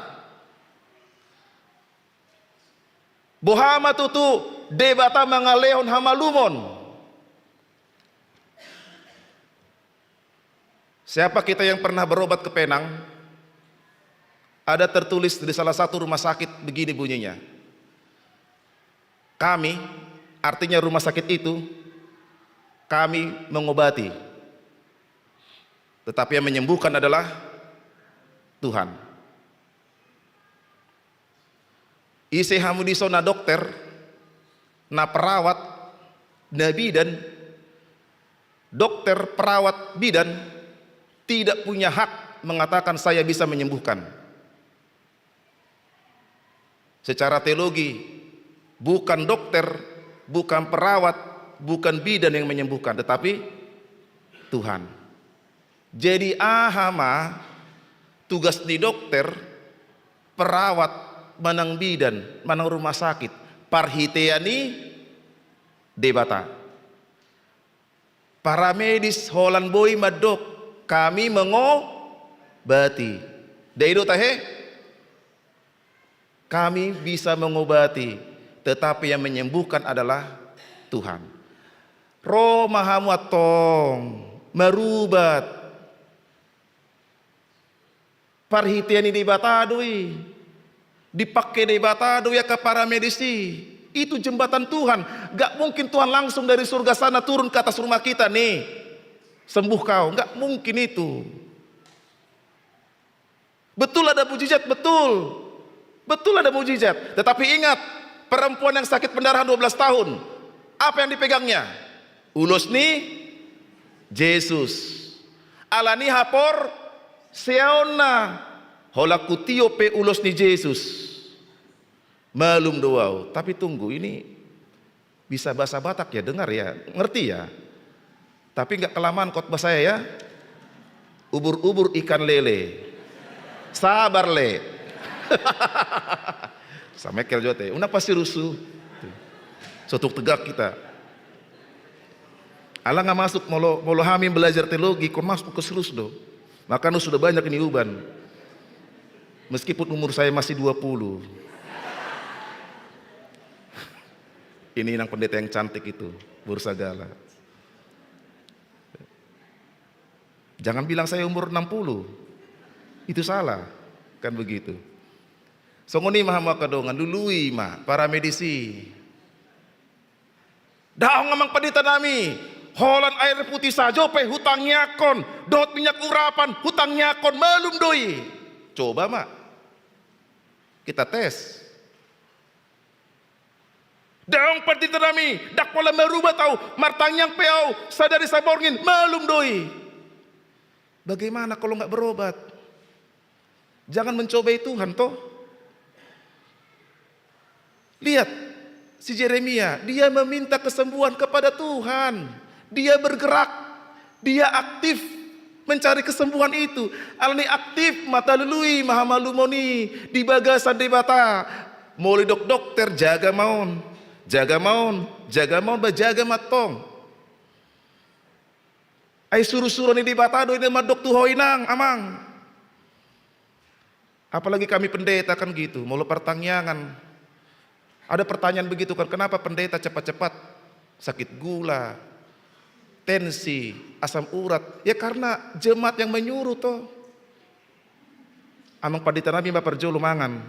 Bohama tutu debata mangalehon hamalumon. Siapa kita yang pernah berobat ke Penang? Ada tertulis di salah satu rumah sakit begini bunyinya. Kami, artinya rumah sakit itu, kami mengobati. Tetapi yang menyembuhkan adalah Tuhan. Ise hamu diso na dokter, na perawat, bidan, dokter, perawat bidan tidak punya hak mengatakan saya bisa menyembuhkan. Secara teologi, bukan dokter, bukan perawat, bukan bidan yang menyembuhkan, tetapi Tuhan. Jadi ahama tugas di dokter, perawat, manang bidan, manang rumah sakit, parhiteani debata. Para medis holan boy madok, kami mengobati. Daido tahe, kami bisa mengobati, tetapi yang menyembuhkan adalah Tuhan. Roh mahamuatong merubat parhitiani dibatadui, dipakai dibatadui ya ke para medisi. Itu jembatan Tuhan. Gak mungkin Tuhan langsung dari surga sana turun ke atas rumah kita nih, sembuh kau. Gak mungkin itu. Betul ada mujizat, betul. Betul ada mujizat. Tetapi ingat, perempuan yang sakit pendarahan 12 tahun, apa yang dipegangnya? Ulos ni Yesus. Alani hapor seona holakutio pe ulos ni Yesus. Malum doau. Tapi tunggu, ini bisa bahasa Batak ya, dengar ya, ngerti ya. Tapi nggak kelamaan khotbah saya ya. Ubur-ubur ikan lele. Sabar le. Sama kel jote. Una pasti rusuh. Sotuk tegak kita. Ala nggak masuk molo hamil belajar teologi, kon masuk ke selus do. Maka nu sudah banyak ini uban. Meskipun umur saya masih 20. Ini yang pendeta yang cantik itu, Bursagala. Jangan bilang saya umur 60. Itu salah, kan begitu. Songoni maha kadongan lului mah para medisi. Daong ngamang pendeta nami, holan air putih saja pe hutang nyakon, dot minyak urapan hutang nyakon malum doi. Coba mak, kita tes. Daong pendeta nami, dak pola merubah tahu, martang yang peau, sadari saborngin malum doi. Bagaimana kalau nggak berobat? Jangan mencobai Tuhan toh. Lihat si Yeremia, dia meminta kesembuhan kepada Tuhan. Dia bergerak, dia aktif mencari kesembuhan itu. Alni aktif mata lelui maha malumoni di bagasan debata. Mulai dokter jaga maun, bajaga matong. Ay suruh-suruh ni debata do ini madok tuhoinang amang. Apalagi kami pendeta kan gitu, mau pertanyaan. Ada pertanyaan begitu kan, kenapa pendeta cepat-cepat sakit gula, tensi, asam urat? Ya karena jemaat yang menyuruh toh. Amang pendeta nabi bapak perjo lumangan.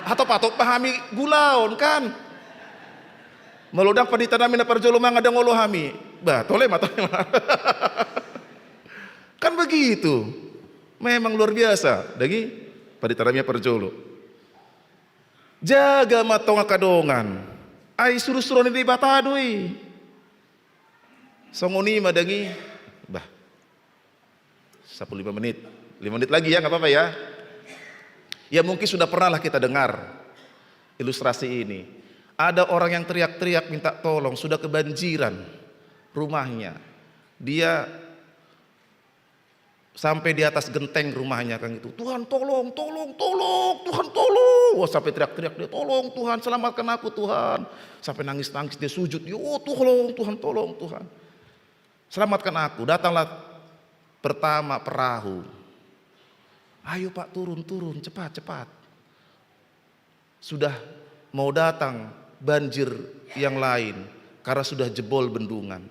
Atau patok pahami gulaon kan. Meludang pendeta nabi na perjo lumangan ada ngolohami. Bah, tole mah. Kan begitu. Memang luar biasa. Dagi pendeta nabi perjolo. Jaga matong kadongan. Ay suruh-suruh ni batadui. Songoni madangi. Bah. 15 menit. 5 menit lagi ya, nggak apa-apa ya. Ya mungkin sudah pernah lah kita dengar ilustrasi ini. Ada orang yang teriak-teriak minta tolong, sudah kebanjiran rumahnya. Dia sampai di atas genteng rumahnya kan itu. Tuhan tolong, tolong, tolong, Tuhan tolong. Wah sampai teriak-teriak dia, tolong Tuhan, selamatkan aku Tuhan. Sampai nangis-nangis dia sujud, oh tolong Tuhan, tolong Tuhan. Selamatkan aku. Datanglah pertama perahu. Ayo Pak turun, cepat, cepat. Sudah mau datang banjir yang lain karena sudah jebol bendungan.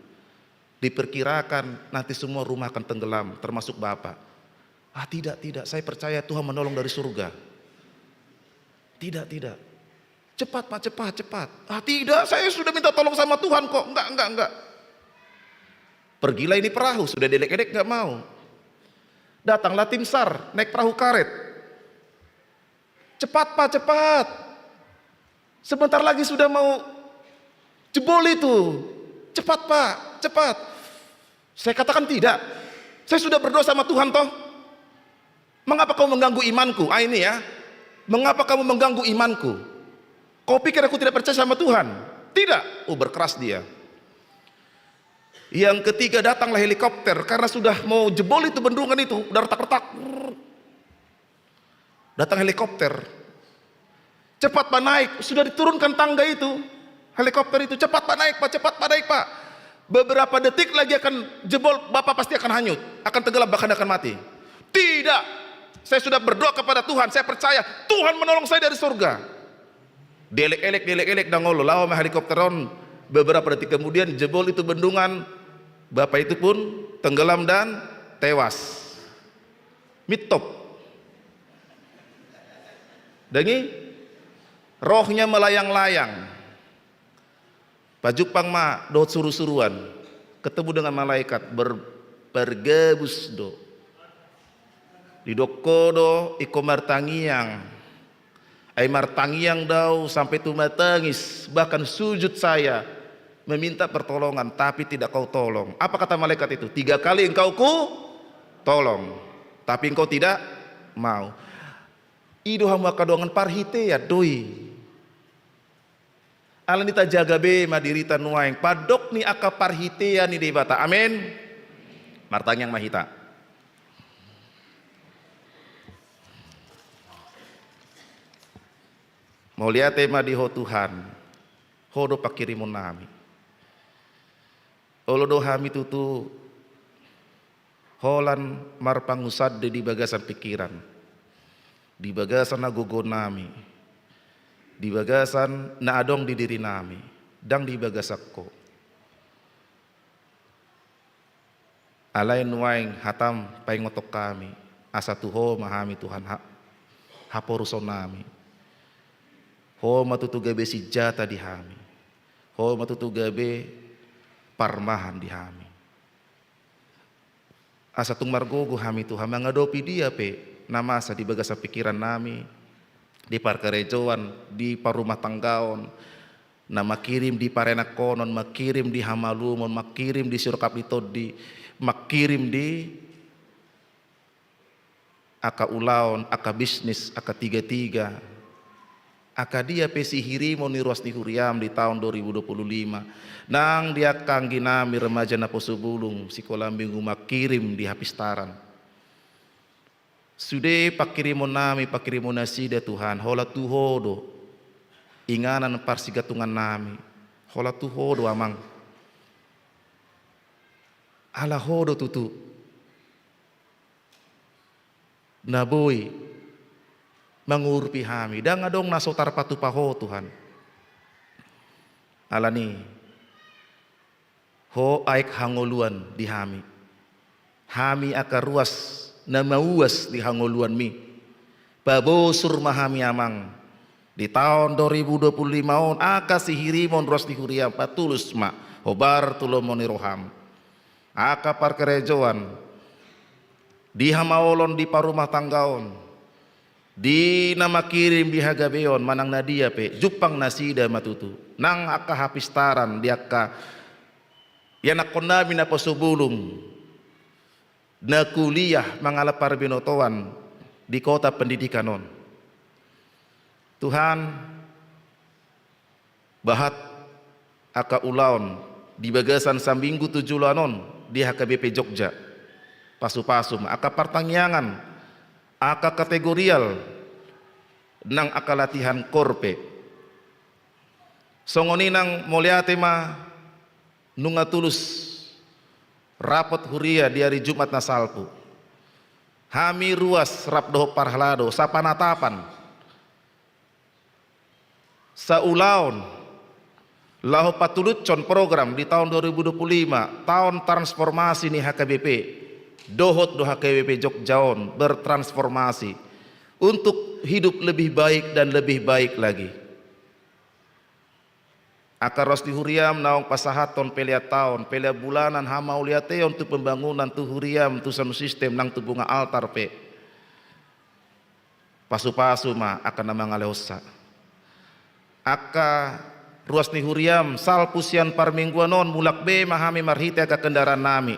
Diperkirakan nanti semua rumah akan tenggelam, termasuk Bapak. Ah tidak, saya percaya Tuhan menolong dari surga. Tidak. Cepat Pak, cepat. Ah tidak, saya sudah minta tolong sama Tuhan kok. Enggak. Pergilah ini perahu, sudah delek-delek enggak mau. Datanglah tim SAR, naik perahu karet. Cepat Pak, cepat. Sebentar lagi sudah mau jebol itu. Cepat Pak, cepat. Saya katakan tidak. Saya sudah berdoa sama Tuhan toh. Mengapa kau mengganggu imanku? Ini ya. Mengapa kamu mengganggu imanku? Kau pikir aku tidak percaya sama Tuhan? Tidak. Berkeras dia. Yang ketiga datanglah helikopter karena sudah mau jebol itu bendungan itu, udah retak-retak. Datang helikopter. Cepat Pak naik, sudah diturunkan tangga itu. Helikopter itu, cepat Pak naik Pak, cepat Pak naik Pak. Beberapa detik lagi akan jebol, Bapak pasti akan hanyut, akan tenggelam, bahkan akan mati. Tidak, saya sudah berdoa kepada Tuhan, saya percaya Tuhan menolong saya dari surga. Delek-elek dangolo, lawa mah helikopteron. Beberapa detik kemudian jebol itu bendungan, Bapak itu pun tenggelam dan tewas. Mitop. Dengi, rohnya melayang-layang. Pak Jupang mah doh suruh-suruan, ketemu dengan malaikat bergebus do. Di dokodo iko martangiang, ai martangiang dau sampai tu matangis, bahkan sujud saya meminta pertolongan, tapi tidak kau tolong. Apa kata malaikat itu? 3 kali engkau ku tolong, tapi engkau tidak mau. Ido hamba kadongan parhite ya doi. Alan kita jaga be madirita nuaing padok ni aka parhite ya ni debata. Amin. Martangiang mahita. Mau lihat tema di ho Tuhan. Hodo pakirimun nami. Olo dohami tutu holan marpangusad di bagasan pikiran, di bagasan nagogo nami, di bagasan naadong di diri nami, dang di bagasakko. Alain waing hatam paingotok kami, asa tuho mahami Tuhan haporuson nami. Ho matutu gabe si jata di hami, ho matutu gabe parmahan di hami. Asa tung margogo hami Tuhan mengadopi dia pe nama asa di bagasa pikiran nami, di parkarejoan, di parumah tanggaon, na makirim di parenak konon, makirim di hamalumon, makirim di surkap di makirim di aka ulaon, aka bisnis, aka tiga-tiga. Aka dia pesihiri moni ruas di huriam di tahun 2025 nang dia kanggi nami remaja na posubulung sikolambing makirim di hapistaran sude pakirimon nami pakirimon nasida Tuhan hola tuhodo inganan parsigatungan nami hola tuhodo amang ala hodo tutu naboi mangurpi hami dan ngadong nasotar patu paho Tuhan alani ho aik hangoluan di hami aka ruas na mauas di hangoluan mi babosur mahami amang di tahun 2025 on aka sihirimon ruas di huriam patulus ma hobar tulomoni roham aka parkerejoan di hamaolon di parumah tanggaon di nama kirim di hagabeon manang nadia pe jupang nasida matutu nang aka hapistaran di aka yanak konami na posubulung na kuliah mangalap parbinotoan di kota pendidikanon Tuhan bahat aka ulaon di bagasan sambinggu 7 lanon di HKBP Jogja pasu-pasum aka partangiangan aka kategorial nang aka latihan korpe songoni nang moliate ma nunga tulus rapot huria di hari Jumat nasalpu hami ruas rap doho parhalado sapanatapan saulaon laho patulucon program di tahun 2025 tahun transformasi nih HKBP dohot do HKBP Jogjaon bertransformasi untuk hidup lebih baik dan lebih baik lagi. Akar ros di huriam naong pasahaton pelia tahun pelia bulanan hamau liate untuk pembangunan tu huriam tu sanu sistem nang tu bunga altar pe. Pasu-pasu ma akan nama ngalehosa. Aka ruas ni huriam sal pusian parmingguanon mulak be mahami marhite ka kendaraan nami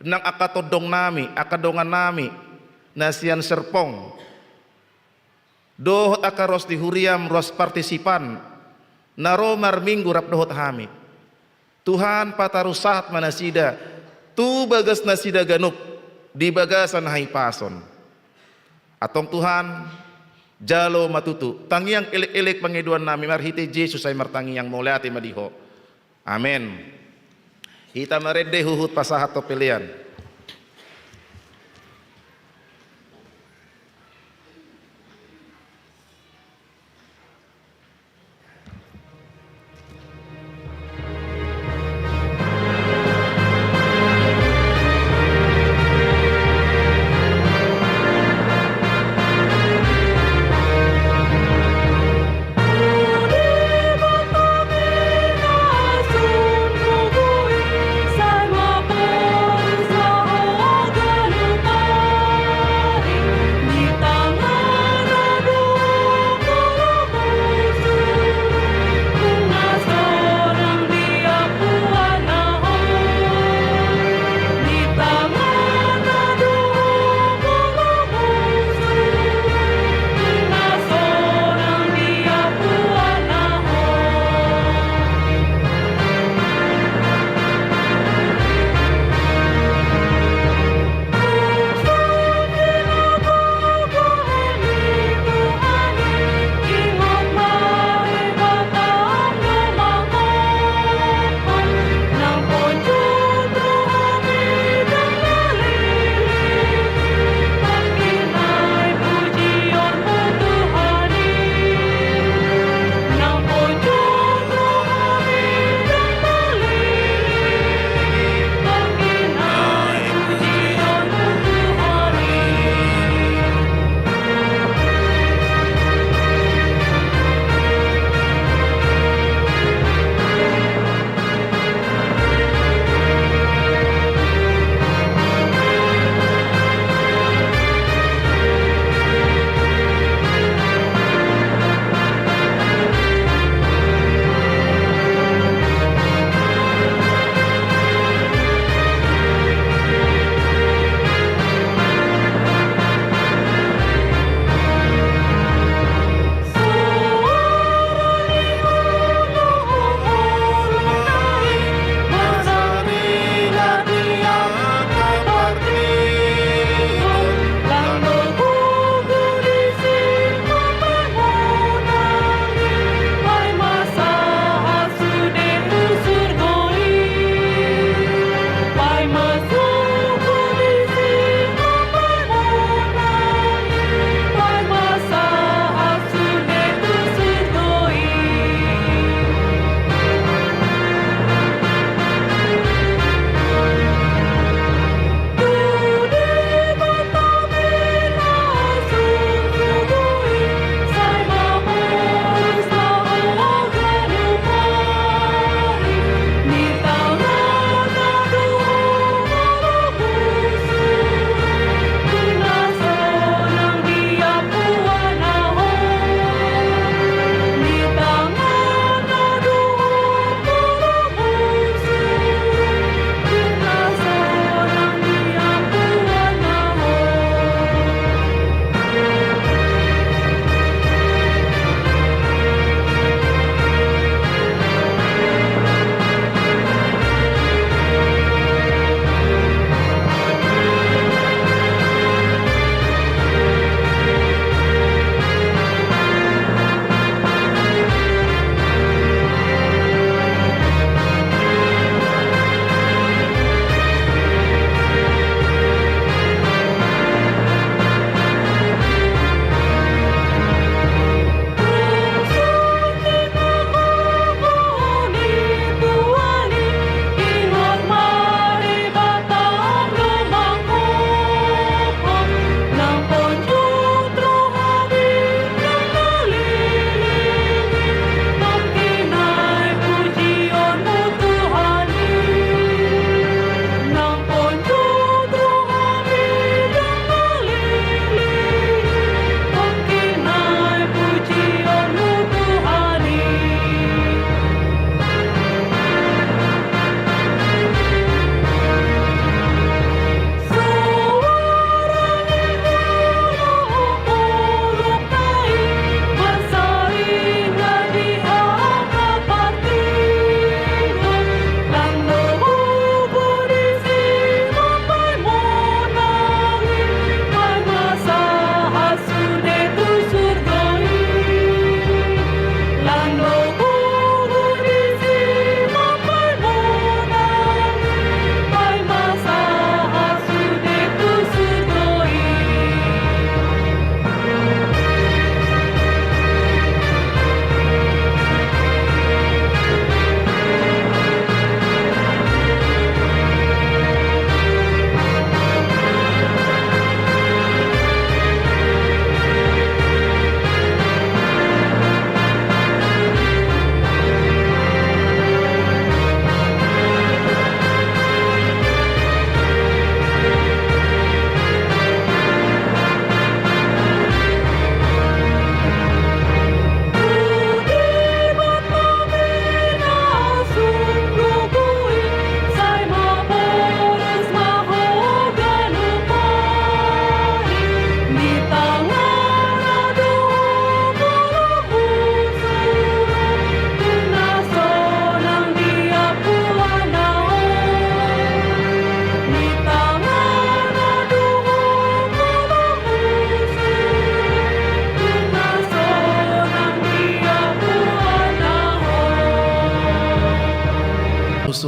nang akatodong nami akadongan nami nasian serpong dohot akaros di huriam ruas partisipan naro marminggu rap dohot hami Tuhan patarusat manasida tu bagas nasida ganup di bagasan hai pason atong Tuhan jalo matutu tangiang elek-elek pangeduan nami marhite Yesus ay martangi yang molati madiho amen kita merede huhut pasahat to pilihan
Sama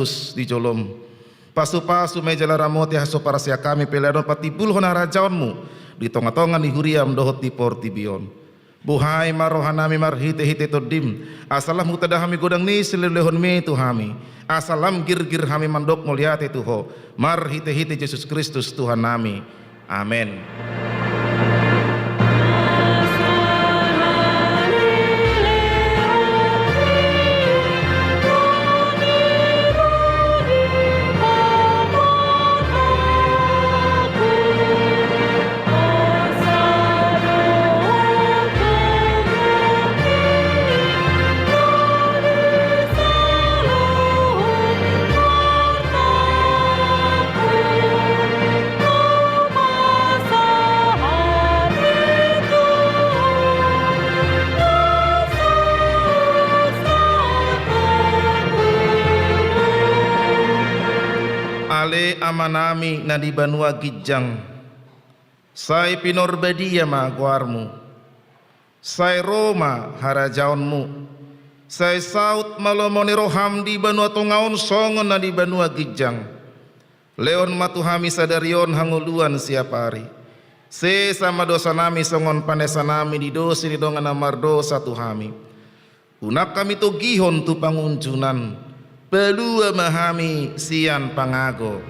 Yesus di jolom. Pasu-pasu mejala ramoti haso parasia kami peladon patibul hona rajaonmu di tonga-tonga ni huriam dohot di portibion. Buhai marohanami marhite-hite todim asalam hutadahami godang ni selelehon me tuhami asalam gir-gir hami mandok muliate tuho marhite-hite Yesus Kristus Tuhan nami. Amin. Ale amanami na di banua gijang sai pinorbadia ma guarmu sai Roma harajaonmu sai saut malomoni roham di banua tongaon songon na di banua gijang leon matuhami sadarion hanguluan siapari se sama dosa nami songon panesa nami di dosi di dongan amar dosa tuhami unak kami to gihon tu panguncunan pelua mahami sian pangago.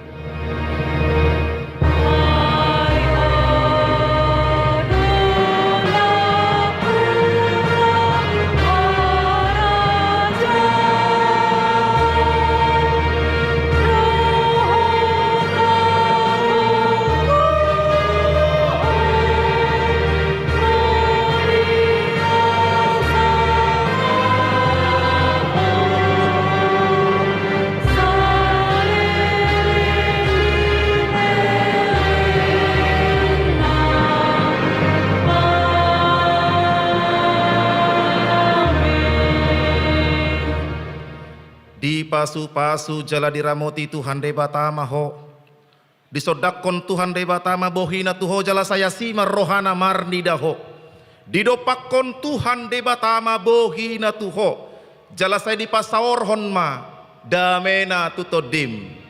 Di pasu-pasu jala diramoti Tuhan debatama ho disodakon Tuhan debatama bohina tuho jala saya sima rohana marni daho didopakon Tuhan debatama bohina tuho jala saya dipasaor honma damena tutodim